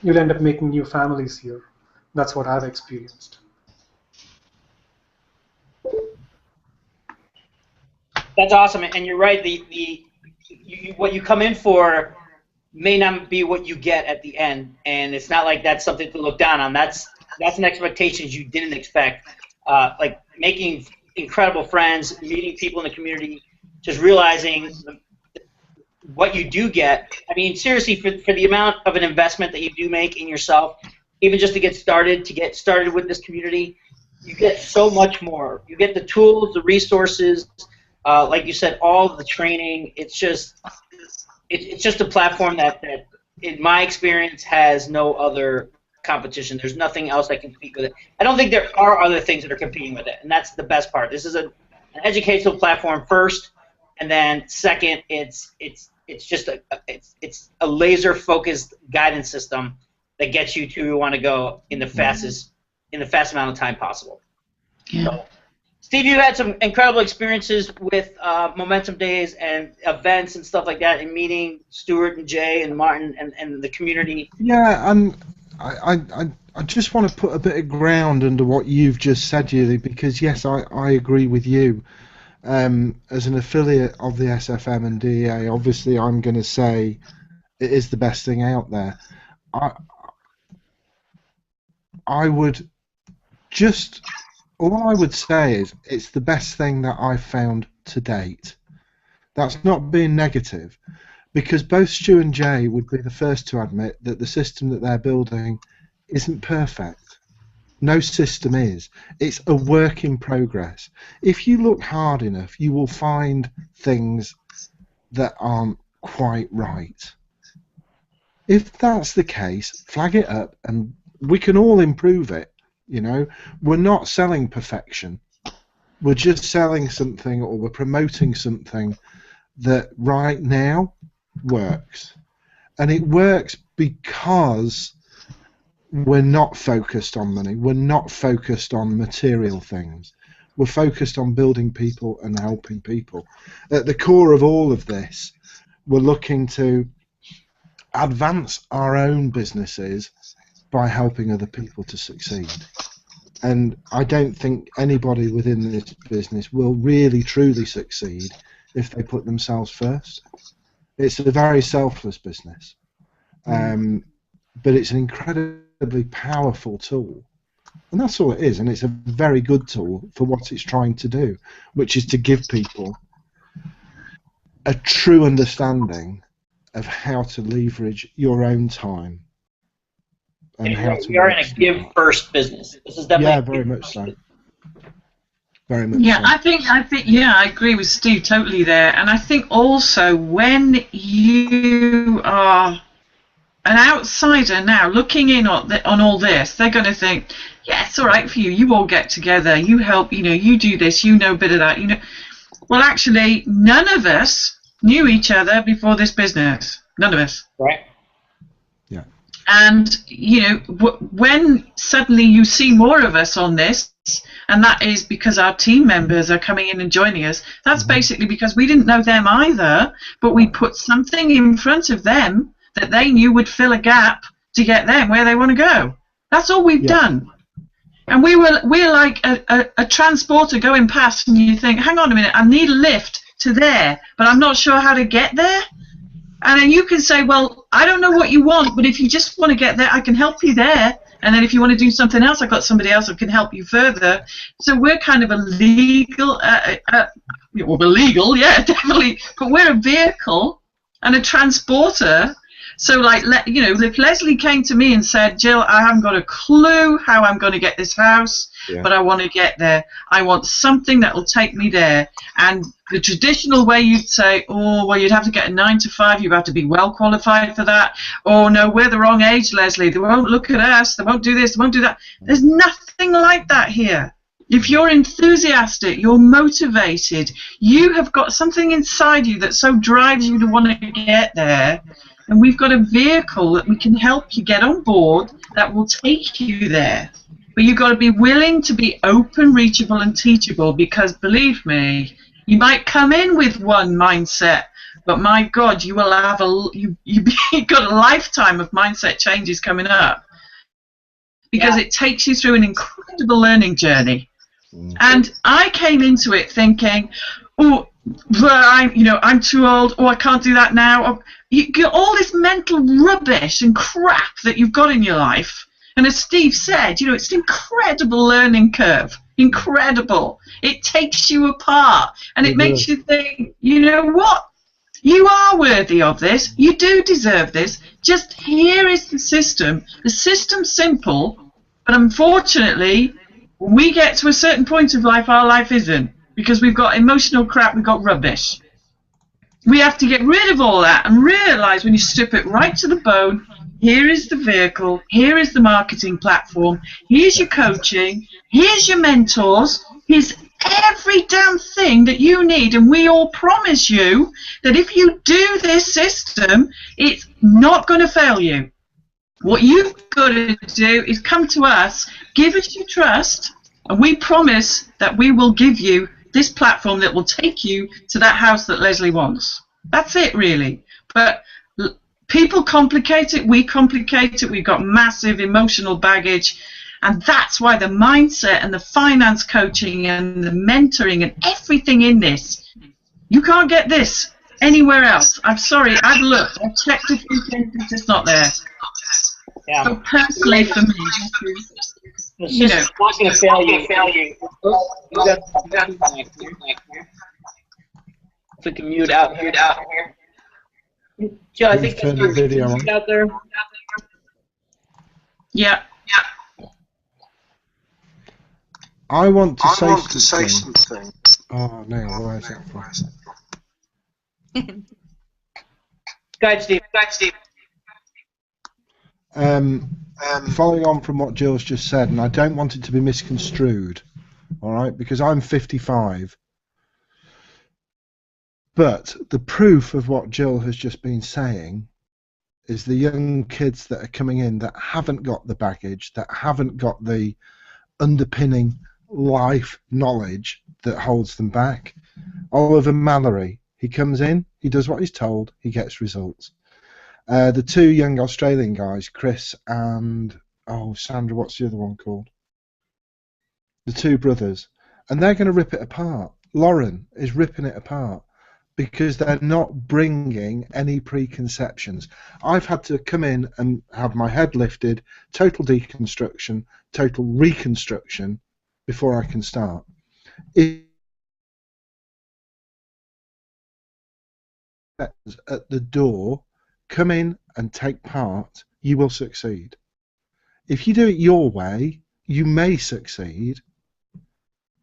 you'll end up making new families here. That's what I've experienced. That's awesome, and you're right. What you come in for may not be what you get at the end, and it's not like that's something to look down on. That's an expectation you didn't expect. Like making incredible friends, meeting people in the community, just realizing what you do get. I mean, seriously, for the amount of an investment that you do make in yourself, even just to get started with this community, you get so much more. You get the tools, the resources, like you said, all of the training. It's just a platform that, in my experience, has no other competition. There's nothing else that can compete with it. I don't think there are other things that are competing with it, and that's the best part. This is an educational platform first, and then second, it's just a laser focused guidance system that gets you to where you want to go in the fastest amount of time possible. Yeah. So, Steve, you had some incredible experiences with Momentum Days and events and stuff like that, and meeting Stuart and Jay and Martin and the community. Yeah, and I just want to put a bit of ground under what you've just said, Yuli, because yes, I agree with you. As an affiliate of the SFM and DEA, obviously I'm going to say it is the best thing out there. I would just, all I would say is it's the best thing that I've found to date. That's not being negative, because both Stu and Jay would be the first to admit that the system that they're building isn't perfect. No system is. It's a work in progress. If you look hard enough, you will find things that aren't quite right. If that's the case, flag it up and we can all improve it. You know, we're not selling perfection. We're just selling something, or we're promoting something that right now works. And it works because we're not focused on money. We're not focused on material things. We're focused on building people and helping people. At the core of all of this, we're looking to advance our own businesses by helping other people to succeed. And I don't think anybody within this business will really truly succeed if they put themselves first. It's a very selfless business, but it's an incredibly powerful tool, and that's all it is. And it's a very good tool for what it's trying to do, which is to give people a true understanding of how to leverage your own time and how to. We are in a give first business. This is definitely very much so. Very much. Yeah, so. I think yeah, I agree with Steve totally there. And I think also when you are an outsider now looking in on all this, they're going to think, yeah, it's all right for you. You all get together, you help, you do this, you know a bit of that, Well, actually, none of us knew each other before this business. None of us. Right. Yeah. And when suddenly you see more of us on this, and that is because our team members are coming in and joining us. That's basically because we didn't know them either, but we put something in front of them that they knew would fill a gap to get them where they want to go. That's all we've done. And we're like a transporter going past, and you think, hang on a minute, I need a lift to there, but I'm not sure how to get there. And then you can say, well, I don't know what you want, but if you just want to get there, I can help you there. And then if you want to do something else, I've got somebody else who can help you further. So we're kind of a legal, we're legal, yeah, definitely, but we're a vehicle and a transporter. So, like, if Leslie came to me and said, Jill, I haven't got a clue how I'm going to get this house, but I want to get there. I want something that will take me there. And the traditional way you'd say, oh, well, you'd have to get a 9 to 5. You have to be well qualified for that. Oh, no, we're the wrong age, Leslie. They won't look at us. They won't do this. They won't do that. There's nothing like that here. If you're enthusiastic, you're motivated, you have got something inside you that so drives you to want to get there. And we've got a vehicle that we can help you get on board that will take you there. But you've got to be willing to be open, reachable, and teachable, because believe me, you might come in with one mindset, but my God, you will have you've got a lifetime of mindset changes coming up, because it takes you through an incredible learning journey. And I came into it thinking, oh, I'm too old. Oh, I can't do that now. You get all this mental rubbish and crap that you've got in your life. And as Steve said, it's an incredible learning curve. Incredible. It takes you apart, and it makes you think, you know what? You are worthy of this. You do deserve this. Just here is the system. The system's simple, but unfortunately, when we get to a certain point of life, our life isn't. Because we've got emotional crap, we've got rubbish. We have to get rid of all that and realise when you strip it right to the bone, here is the vehicle, here is the marketing platform, here's your coaching, here's your mentors, here's every damn thing that you need, and we all promise you that if you do this system, it's not going to fail you. What you've got to do is come to us, give us your trust, and we promise that we will give you this platform that will take you to that house that Leslie wants. That's it, really. But people complicate it, we complicate it, we've got massive emotional baggage, and that's why the mindset and the finance coaching and the mentoring and everything in this, you can't get this anywhere else. I'm sorry, I've looked, I've checked a few things, it's just not there. Yeah. So personally for me, it's just not going to fail you. If we can mute out here. Joe, I think turn the video on. Out there. Yeah. I want to say something. Oh no, where is that from? Go ahead, Steve. Following on from what Jill's just said, and I don't want it to be misconstrued, all right, because I'm 55. But the proof of what Jill has just been saying is the young kids that are coming in that haven't got the baggage, that haven't got the underpinning life knowledge that holds them back. Oliver Mallory, he comes in, he does what he's told, he gets results. The two young Australian guys, Chris and, Sandra, what's the other one called? The two brothers. And they're going to rip it apart. Lauren is ripping it apart because they're not bringing any preconceptions. I've had to come in and have my head lifted, total deconstruction, total reconstruction before I can start. At the door, come in and take part, you will succeed. If you do it your way, you may succeed,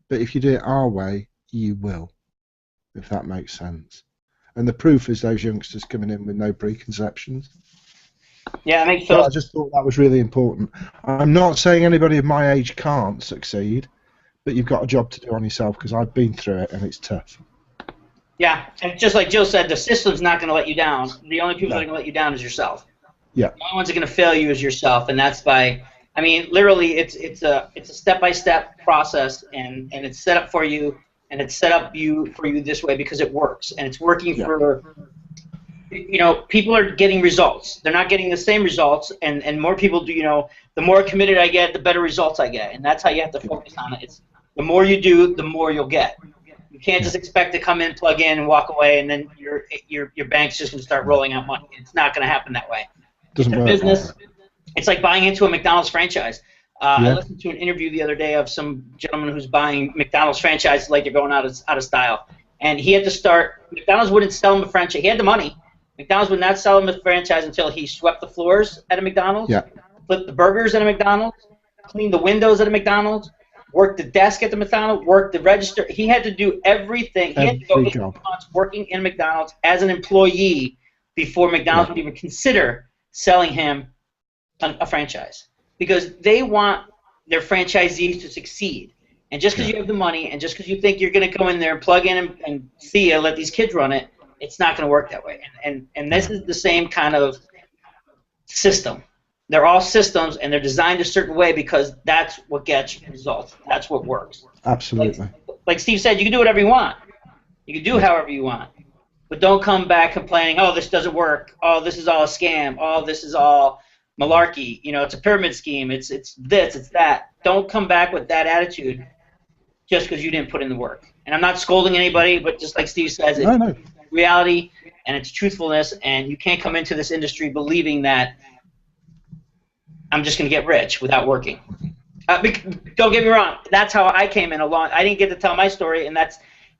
but if you do it our way, you will, if that makes sense. And the proof is those youngsters coming in with no preconceptions. Yeah, it makes So sense. I just thought that was really important. I'm not saying anybody of my age can't succeed, but you've got a job to do on yourself because I've been through it and it's tough. Yeah, and just like Jill said, the system's not going to let you down. The only people that are going to let you down is yourself. Yeah. The only ones that are going to fail you is yourself, and that's by, I mean, literally, it's a step-by-step process, and it's set up for you, and it's set up for you this way because it works, and it's working for, people are getting results. They're not getting the same results, and more people do. The more committed I get, the better results I get, and that's how you have to focus on it. It's the more you do, the more you'll get. You can't just expect to come in, plug in, and walk away, and then your bank's just going to start rolling out money. It's not going to happen that way. Doesn't work. Business. It's like buying into a McDonald's franchise. I listened to an interview the other day of some gentleman who's buying McDonald's franchise like they're going out of style, and he had to start. McDonald's wouldn't sell him a franchise. He had the money. McDonald's would not sell him a franchise until he swept the floors at a McDonald's, flipped the burgers at a McDonald's, cleaned the windows at a McDonald's, worked the desk at the McDonald's, worked the register. He had to do everything. He had to go 8 months working in McDonald's as an employee before McDonald's would even consider selling him a franchise, because they want their franchisees to succeed. And just because you have the money, and just because you think you're going to go in there and plug in and see let these kids run it, it's not going to work that way. And this is the same kind of system. They're all systems, and they're designed a certain way because that's what gets results. That's what works. Absolutely. Like Steve said, you can do whatever you want. You can do however you want. But don't come back complaining, oh, this doesn't work. Oh, this is all a scam. Oh, this is all malarkey. It's a pyramid scheme. It's this, it's that. Don't come back with that attitude just because you didn't put in the work. And I'm not scolding anybody, but just like Steve says, it's No. reality and it's truthfulness, and you can't come into this industry believing that I'm just going to get rich without working. Don't get me wrong, that's how I came in I didn't get to tell my story,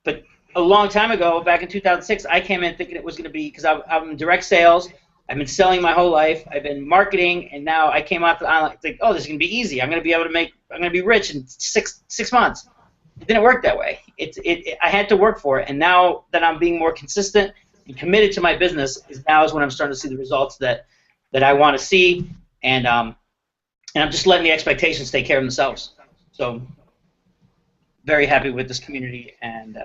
but a long time ago, back in 2006, I came in thinking it was going to be, because I'm in direct sales, I've been selling my whole life, I've been marketing, and now I came out to online, think, oh, this is going to be easy, I'm going to be rich in six months. It didn't work that way. I had to work for it, and now that I'm being more consistent and committed to my business, now is when I'm starting to see the results that I want to see, and I'm just letting the expectations take care of themselves. So, very happy with this community and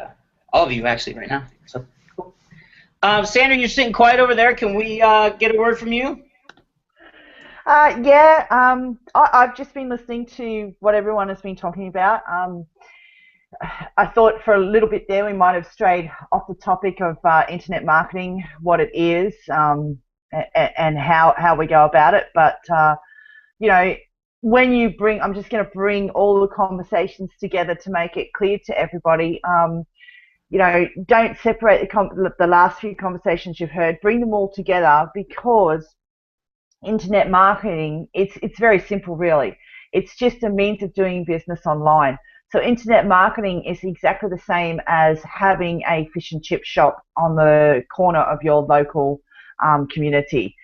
all of you actually right now. So, cool. Sandra, you're sitting quiet over there. Can we get a word from you? Yeah. I've just been listening to what everyone has been talking about. I thought for a little bit there we might have strayed off the topic of internet marketing, what it is, and how we go about it. But you know, when you bring, I'm just going to bring all the conversations together to make it clear to everybody. You know, don't separate the last few conversations you've heard. Bring them all together, because internet marketing, it's very simple, really. It's just a means of doing business online. So internet marketing is exactly the same as having a fish and chip shop on the corner of your local community.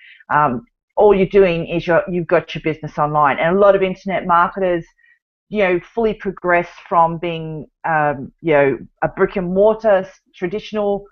All you're doing is you've got your business online, and a lot of internet marketers, you know, fully progress from being, you know, a brick and mortar traditional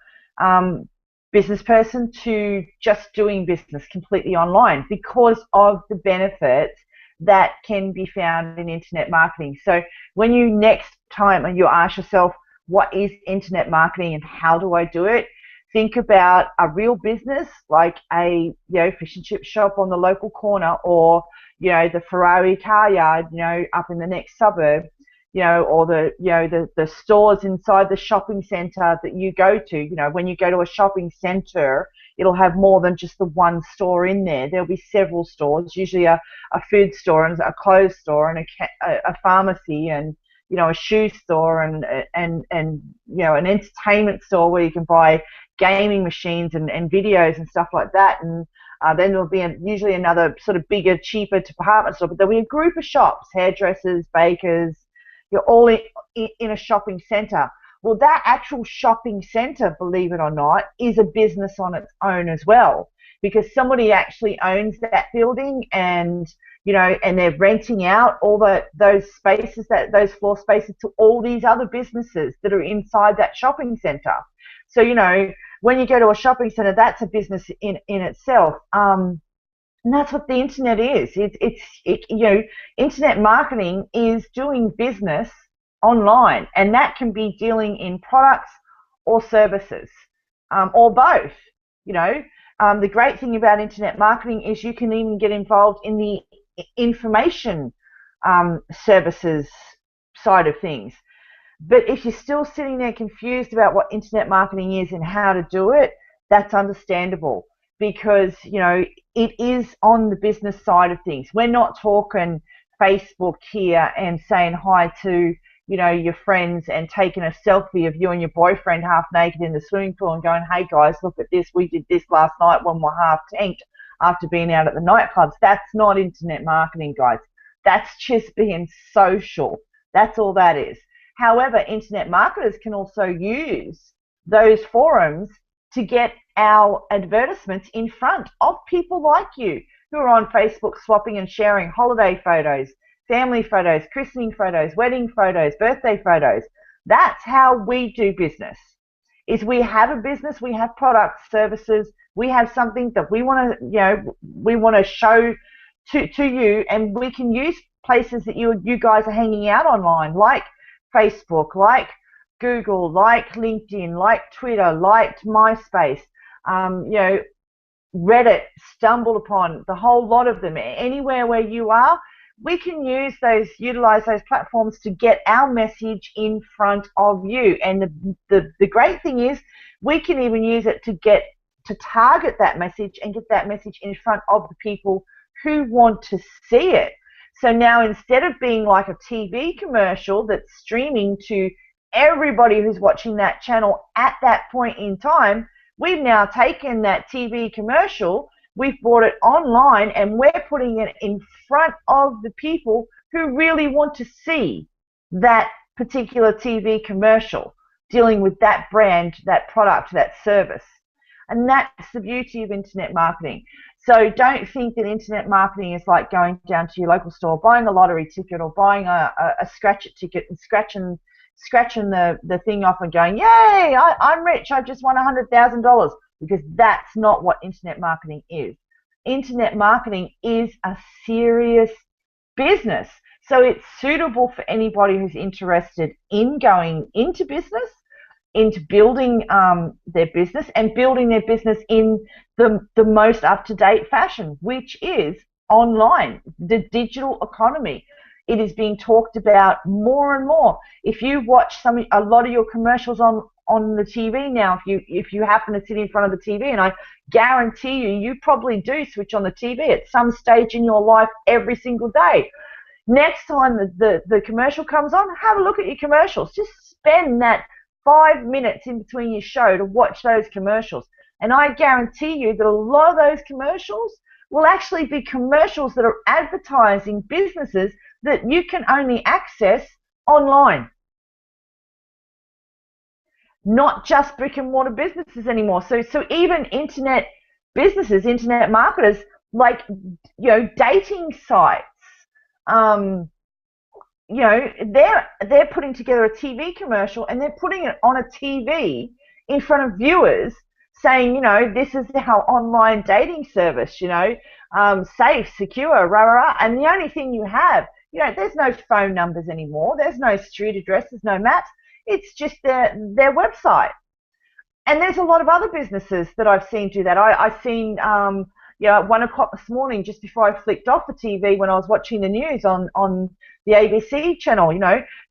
business person to just doing business completely online because of the benefits that can be found in internet marketing. So when you next time and you ask yourself, what is internet marketing and how do I do it? Think about a real business like a, you know, fish and chip shop on the local corner, or, you know, the Ferrari car yard, you know, up in the next suburb, you know, or the, you know, the stores inside the shopping center that you go to. You know, when you go to a shopping center, it'll have more than just the one store in there. There'll be several stores, usually a food store and a clothes store and a pharmacy and, you know, a shoe store and you know, an entertainment store where you can buy gaming machines and videos and stuff like that. And then there'll be usually another sort of bigger, cheaper department store, but there'll be a group of shops, hairdressers, bakers, you're all in a shopping center. Well, that actual shopping center, believe it or not, is a business on its own as well, because somebody actually owns that building, and, you know, and they're renting out all those spaces, those floor spaces, to all these other businesses that are inside that shopping center. So, you know, when you go to a shopping center, that's a business in itself. And that's what the internet is. You know, internet marketing is doing business online, and that can be dealing in products or services, or both. You know, the great thing about internet marketing is you can even get involved in the information services side of things. But if you're still sitting there confused about what internet marketing is and how to do it, that's understandable, because, you know, it is on the business side of things. We're not talking Facebook here and saying hi to, you know, your friends and taking a selfie of you and your boyfriend half naked in the swimming pool and going, hey guys, look at this, we did this last night when we're half tanked after being out at the nightclubs. That's not internet marketing, guys. That's just being social. That's all that is. However, internet marketers can also use those forums to get our advertisements in front of people like you who are on Facebook swapping and sharing holiday photos, family photos, christening photos, wedding photos, birthday photos. That's how we do business. Is we have a business, we have products, services, we have something that we want to, you know, we want to show to you, and we can use places that you guys are hanging out online, like Facebook, like Google, like LinkedIn, like Twitter, like MySpace, you know, Reddit, stumbled upon, the whole lot of them. Anywhere where you are, we can utilize those platforms to get our message in front of you. And the great thing is, we can even use it to target that message and get that message in front of the people who want to see it. So now, instead of being like a TV commercial that's streaming to everybody who's watching that channel at that point in time, we've now taken that TV commercial, we've brought it online, and we're putting it in front of the people who really want to see that particular TV commercial dealing with that brand, that product, that service. And that's the beauty of internet marketing. So don't think that internet marketing is like going down to your local store, buying a lottery ticket or buying a scratch-it ticket and scratching the thing off and going, yay, I'm rich, I've just won $100,000, because that's not what internet marketing is. Internet marketing is a serious business. So it's suitable for anybody who's interested in going into business, into building their business and building their business in the most up-to-date fashion, which is online, the digital economy. It is being talked about more and more. If you watch a lot of your commercials on the TV now, if you happen to sit in front of the TV, and I guarantee you probably do switch on the TV at some stage in your life every single day. Next time the commercial comes on, have a look at your commercials. Just spend that 5 minutes in between your show to watch those commercials. And I guarantee you that a lot of those commercials will actually be commercials that are advertising businesses that you can only access online. Not just brick and mortar businesses anymore. So even internet businesses, internet marketers, like, dating sites, they're putting together a TV commercial and they're putting it on a TV in front of viewers saying, this is our online dating service, safe, secure, rah, rah, rah. And the only thing you have, there's no phone numbers anymore. There's no street addresses, no maps. It's just their website. And there's a lot of other businesses that I've seen do that. I've seen, at 1 o'clock this morning, just before I flicked off the TV when I was watching the news on the ABC channel,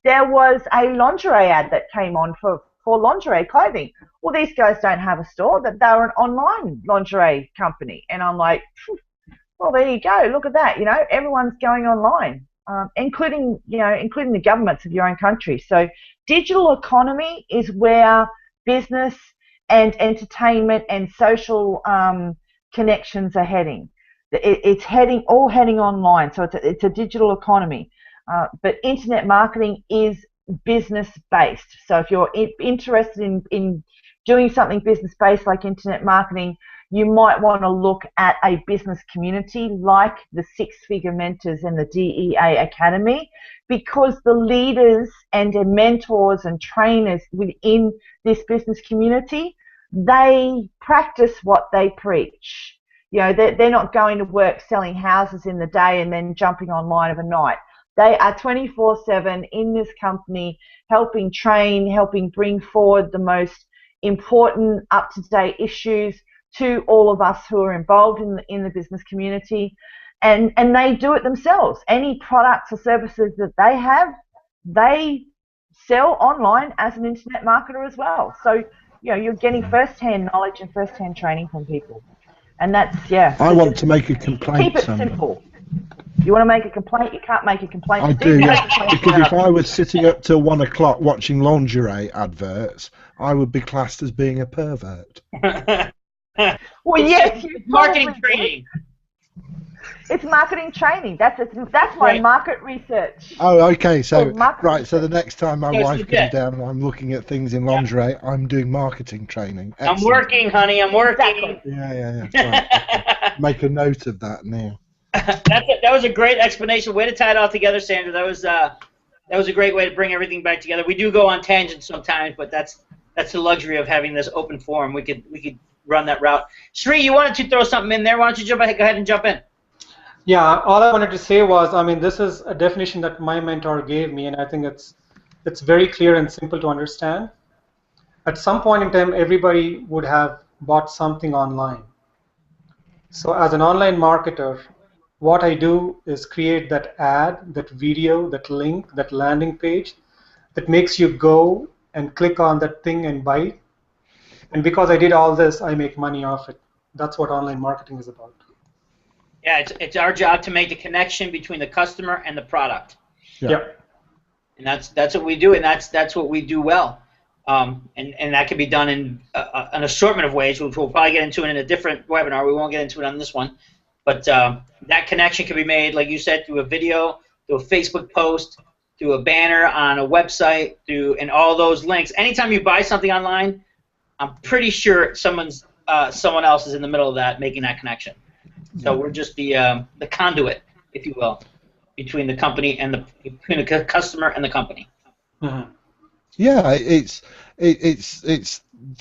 there was a lingerie ad that came on for lingerie clothing. Well, these guys don't have a store, that they're an online lingerie company. And I'm like, well, there you go. Look at that. Everyone's going online, including the governments of your own country. So digital economy is where business and entertainment and social connections are heading. It's all heading online. So it's a digital economy. But internet marketing is business-based. So if you're interested in doing something business-based like internet marketing, you might want to look at a business community like the Six Figure Mentors and the DEA Academy, because the leaders and their mentors and trainers within this business community, they practice what they preach. They're not going to work selling houses in the day and then jumping online overnight. They are 24/7 in this company, helping train, helping bring forward the most important up-to-date issues to all of us who are involved in the business community, and they do it themselves. Any products or services that they have, they sell online as an internet marketer as well. So you're getting first-hand knowledge and first-hand training from people, and that's I want to make a complaint. Keep it simple. You want to make a complaint? You can't make a complaint. I do, yeah. Because if I was sitting up till 1 o'clock watching lingerie adverts, I would be classed as being a pervert. Well, yes, you marketing training. It's marketing training. That's my market research. Oh, okay. So research. So the next time my wife comes down and I'm looking at things in lingerie, I'm doing marketing training. Excellent. I'm working, honey. I'm working. Exactly. Yeah. Right. Make a note of that now. That was a great explanation. Way to tie it all together, Sandra. That was a great way to bring everything back together. We do go on tangents sometimes, but that's the luxury of having this open forum. We could run that route. Sri, you wanted to throw something in there. Why don't you go ahead and jump in? Yeah, all I wanted to say was, this is a definition that my mentor gave me, and I think it's very clear and simple to understand. At some point in time, everybody would have bought something online. So as an online marketer, what I do is create that ad, that video, that link, that landing page that makes you go and click on that thing and buy it. And because I did all this, I make money off it. That's what online marketing is about. Yeah, it's our job to make the connection between the customer and the product. Yeah. and that's what we do, and that's what we do well. And that can be done in an assortment of ways, which we'll probably get into in a different webinar. We won't get into it on this one. But that connection can be made, like you said, through a video, through a Facebook post, through a banner on a website, and all those links. Anytime you buy something online, I'm pretty sure someone else is in the middle of that making that connection. So we're just the conduit, if you will, between the company and between the customer and the company. Mm-hmm. Yeah, it's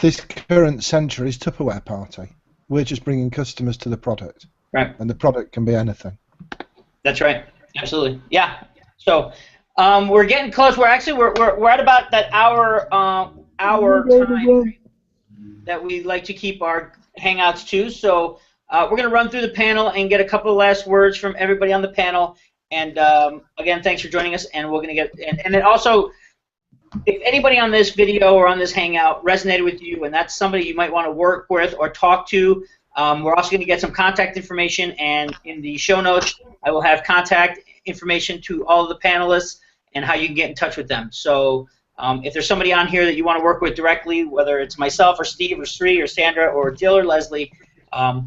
this current century's Tupperware party. We're just bringing customers to the product. Right. And the product can be anything. That's right. Absolutely. Yeah. So we're getting close. We're at about that hour time that we like to keep our Hangouts to. So we're going to run through the panel and get a couple of last words from everybody on the panel. And again, thanks for joining us. And we're going to get and then also, if anybody on this video or on this Hangout resonated with you, and that's somebody you might want to work with or talk to, we're also going to get some contact information, and in the show notes, I will have contact information to all of the panelists and how you can get in touch with them. So if there's somebody on here that you want to work with directly, whether it's myself or Steve or Sri or Sandra or Jill or Leslie, not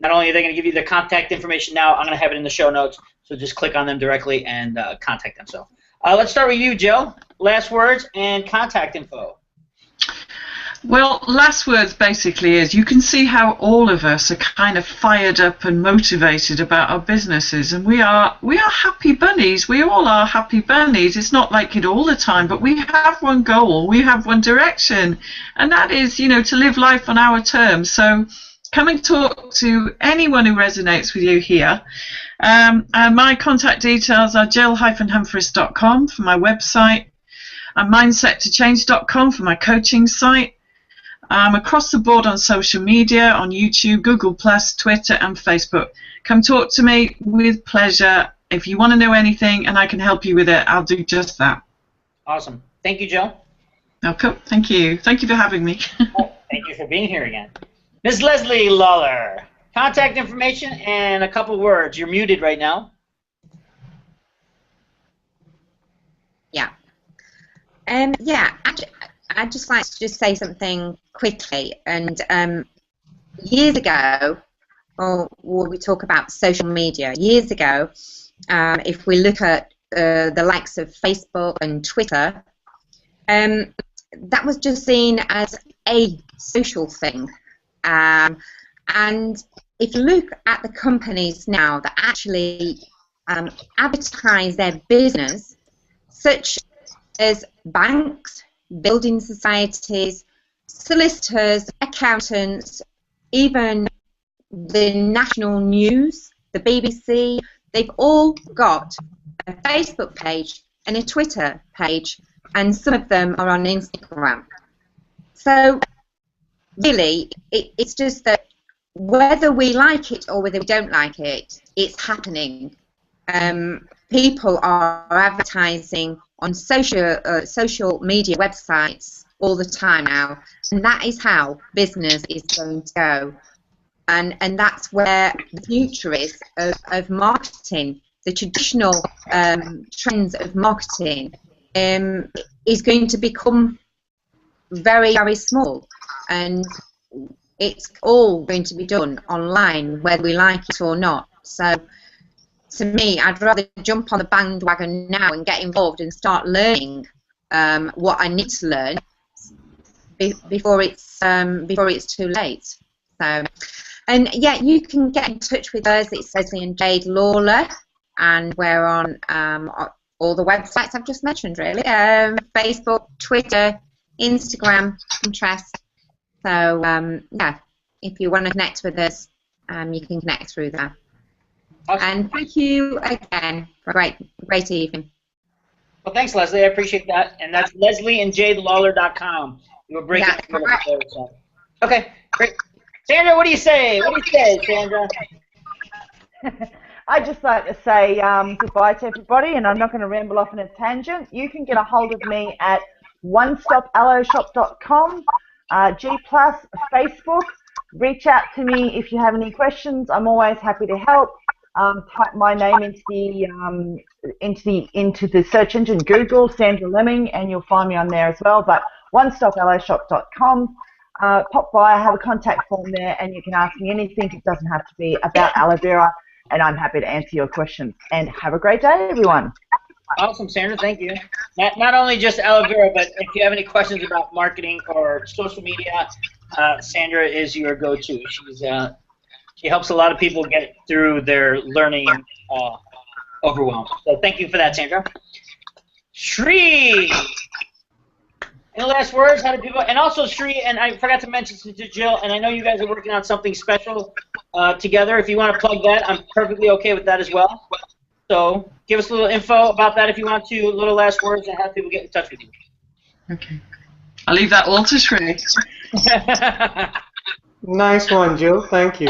only are they going to give you the contact information now, I'm going to have it in the show notes, so just click on them directly and contact them. So let's start with you, Jill. Last words and contact info. Well, last words basically is you can see how all of us are kind of fired up and motivated about our businesses, and we are happy bunnies. We all are happy bunnies. It's not like it all the time, but we have one goal, we have one direction, and that is, you know, to live life on our terms. So come and talk to anyone who resonates with you here. And my contact details are jill-humphries.com for my website, and mindset2change.com for my coaching site. I'm across the board on social media, on YouTube, Google+, Twitter, and Facebook. Come talk to me with pleasure. If you want to know anything and I can help you with it, I'll do just that. Awesome. Thank you, Jill. Okay, thank you. Thank you for having me. Thank you for being here again. Ms. Leslie Lawler, contact information and a couple words. You're muted right now. Yeah. Yeah, I'd just like to just say something quickly. And years ago, or we talk about social media, years ago, if we look at the likes of Facebook and Twitter, that was just seen as a social thing. And if you look at the companies now that actually advertise their business, such as banks, building societies, solicitors, accountants, even the national news, the BBC, they've all got a Facebook page and a Twitter page, and some of them are on Instagram. So really, it's just that whether we like it or whether we don't like it, it's happening. People are advertising on social media websites all the time now, and that is how business is going to go. And that's where the future is of marketing. The traditional trends of marketing is going to become very, very small, and it's all going to be done online, whether we like it or not. So to me, I'd rather jump on the bandwagon now and get involved and start learning what I need to learn before it's too late. So, and yeah, you can get in touch with us. It's Leslie and Jade Lawler, and we're on all the websites I've just mentioned, really. Facebook, Twitter, Instagram, Pinterest. So yeah, if you want to connect with us, you can connect through there. Awesome. And thank you again for a great evening. Well, thanks, Leslie. I appreciate that. And that's leslieandjadelawler.com. You were breaking there, so. Okay, great. Sandra, what do you say? What do you say, Sandra? I'd just like to say goodbye to everybody, and I'm not going to ramble off on a tangent. You can get a hold of me at onestopalloshop.com, G+, Facebook. Reach out to me if you have any questions. I'm always happy to help. type my name into the search engine, Google Sandra Lemming, and you'll find me on there as well. But onestopaloeshop.com. Pop by, I have a contact form there, and you can ask me anything. It doesn't have to be about aloe vera, and I'm happy to answer your questions. And have a great day, everyone. Awesome, Sandra. Thank you. Not only just aloe vera, but if you have any questions about marketing or social media, Sandra is your go-to. She helps a lot of people get through their learning overwhelm. So thank you for that, Sandra. Shri. Any last words? How do people? And also, Shri, and I forgot to mention to Jill, and I know you guys are working on something special together. If you want to plug that, I'm perfectly okay with that as well. So give us a little info about that if you want to, little last words, and how people get in touch with you. Okay. I'll leave that all to Shri. Nice one, Jill. Thank you.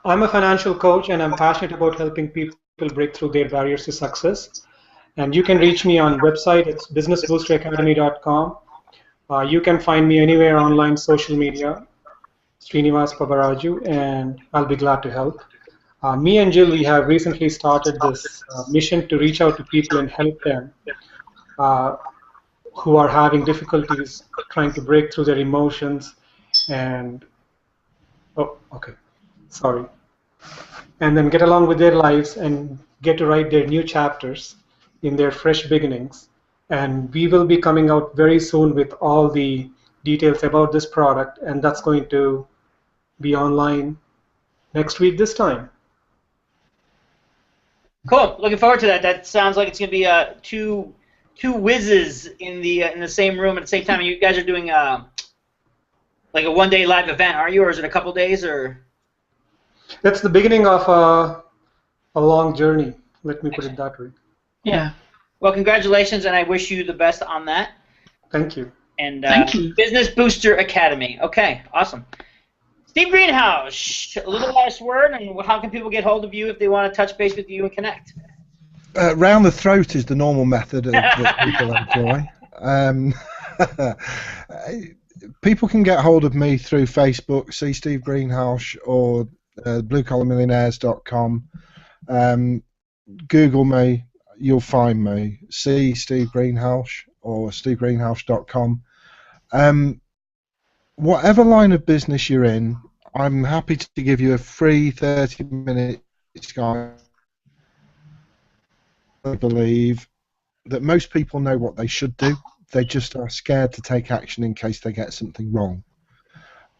I'm a financial coach, and I'm passionate about helping people break through their barriers to success. And you can reach me on website. It's businessboosteracademy.com. You can find me anywhere online, social media, Srinivas Pabaraju, and I'll be glad to help. Me and Jill, we have recently started this mission to reach out to people and help them who are having difficulties trying to break through their emotions and, and then get along with their lives and get to write their new chapters in their fresh beginnings. And we will be coming out very soon with all the details about this product, and that's going to be online next week this time. Cool. Looking forward to that. That sounds like it's going to be two whizzes in the same room at the same time. And you guys are doing like a one-day live event, are you, or is it a couple days? Or that's the beginning of a long journey. Let me put it that way. Yeah. Well, congratulations, and I wish you the best on that. Thank you. And Thank you. Business Booster Academy. Okay, awesome. Steve Greenhouse, a little last word, and how can people get hold of you if they want to touch base with you and connect? Round the throat is the normal method that people employ. People can get hold of me through Facebook, see Steve Greenhouse, or bluecollarmillionaires.com. Google me, you'll find me. See Steve Greenhouse or stevegreenhouse.com. Whatever line of business you're in, I'm happy to give you a free 30-minute guide. I believe that most people know what they should do. They just are scared to take action in case they get something wrong.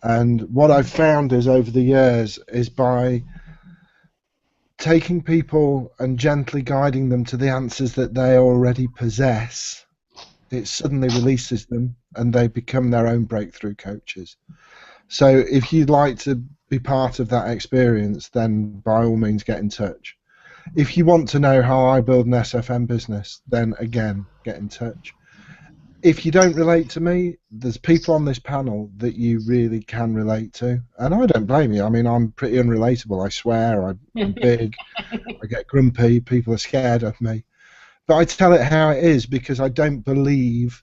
And what I've found is over the years is by taking people and gently guiding them to the answers that they already possess, it suddenly releases them and they become their own breakthrough coaches. So if you'd like to be part of that experience, then by all means get in touch. If you want to know how I build an SFM business, then again, get in touch. If you don't relate to me, there's people on this panel that you really can relate to. And I don't blame you. I mean, I'm pretty unrelatable. I swear, I'm big, I get grumpy, people are scared of me. But I tell it how it is because I don't believe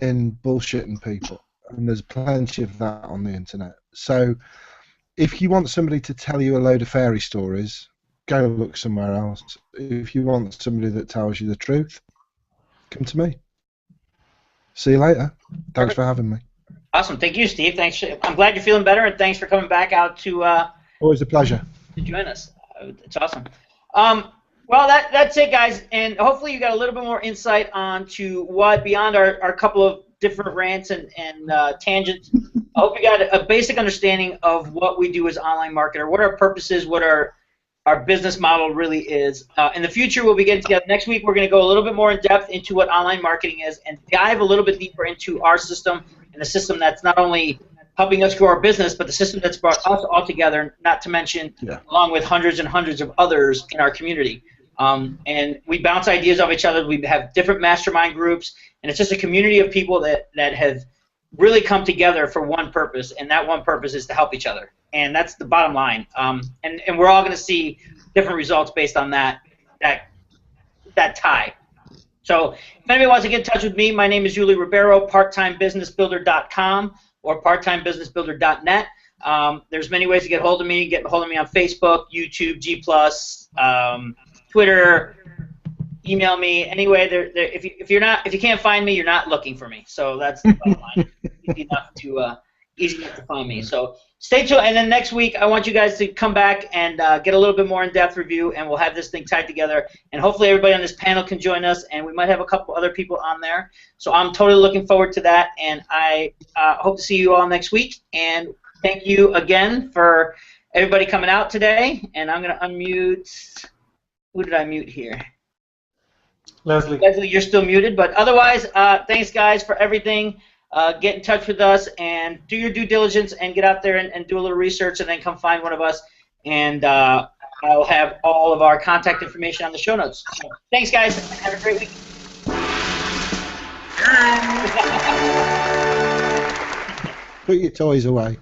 in bullshitting people. And there's plenty of that on the internet. So if you want somebody to tell you a load of fairy stories, go look somewhere else. If you want somebody that tells you the truth, come to me. See you later. Thanks for having me. Awesome. Thank you, Steve. Thanks. I'm glad you're feeling better, and thanks for coming back out to always a pleasure to join us. It's awesome. Well, that's it, guys, and hopefully you got a little bit more insight onto what, beyond our couple of different rants and tangents, I hope you got a basic understanding of what we do as online marketer, what our purpose is, what our business model really is. In the future, we'll be getting together. Next week, we're going to go a little bit more in depth into what online marketing is and dive a little bit deeper into our system and the system that's not only helping us grow our business, but the system that's brought us all together, not to mention, along with hundreds and hundreds of others in our community. And we bounce ideas off each other. We have different mastermind groups, and it's just a community of people that have really come together for one purpose, and that one purpose is to help each other. And that's the bottom line. And we're all going to see different results based on that tie. So if anybody wants to get in touch with me, my name is Yuli Ribeiro, parttimebusinessbuilder.com or parttimebusinessbuilder.net. There's many ways to get hold of me. Get hold of me on Facebook, YouTube, G+, Twitter. Email me anyway. If you can't find me, you're not looking for me. So that's the bottom line. Easy enough to find me. So stay tuned. And then next week, I want you guys to come back and get a little bit more in-depth review, and we'll have this thing tied together. And hopefully everybody on this panel can join us, and we might have a couple other people on there. So I'm totally looking forward to that, and I hope to see you all next week. And thank you again for everybody coming out today. And I'm going to unmute. Who did I mute here? Leslie. Leslie, you're still muted, but otherwise, thanks, guys, for everything. Get in touch with us and do your due diligence and get out there and do a little research and then come find one of us. And I'll have all of our contact information on the show notes. So, thanks, guys. Have a great week. Put your toys away.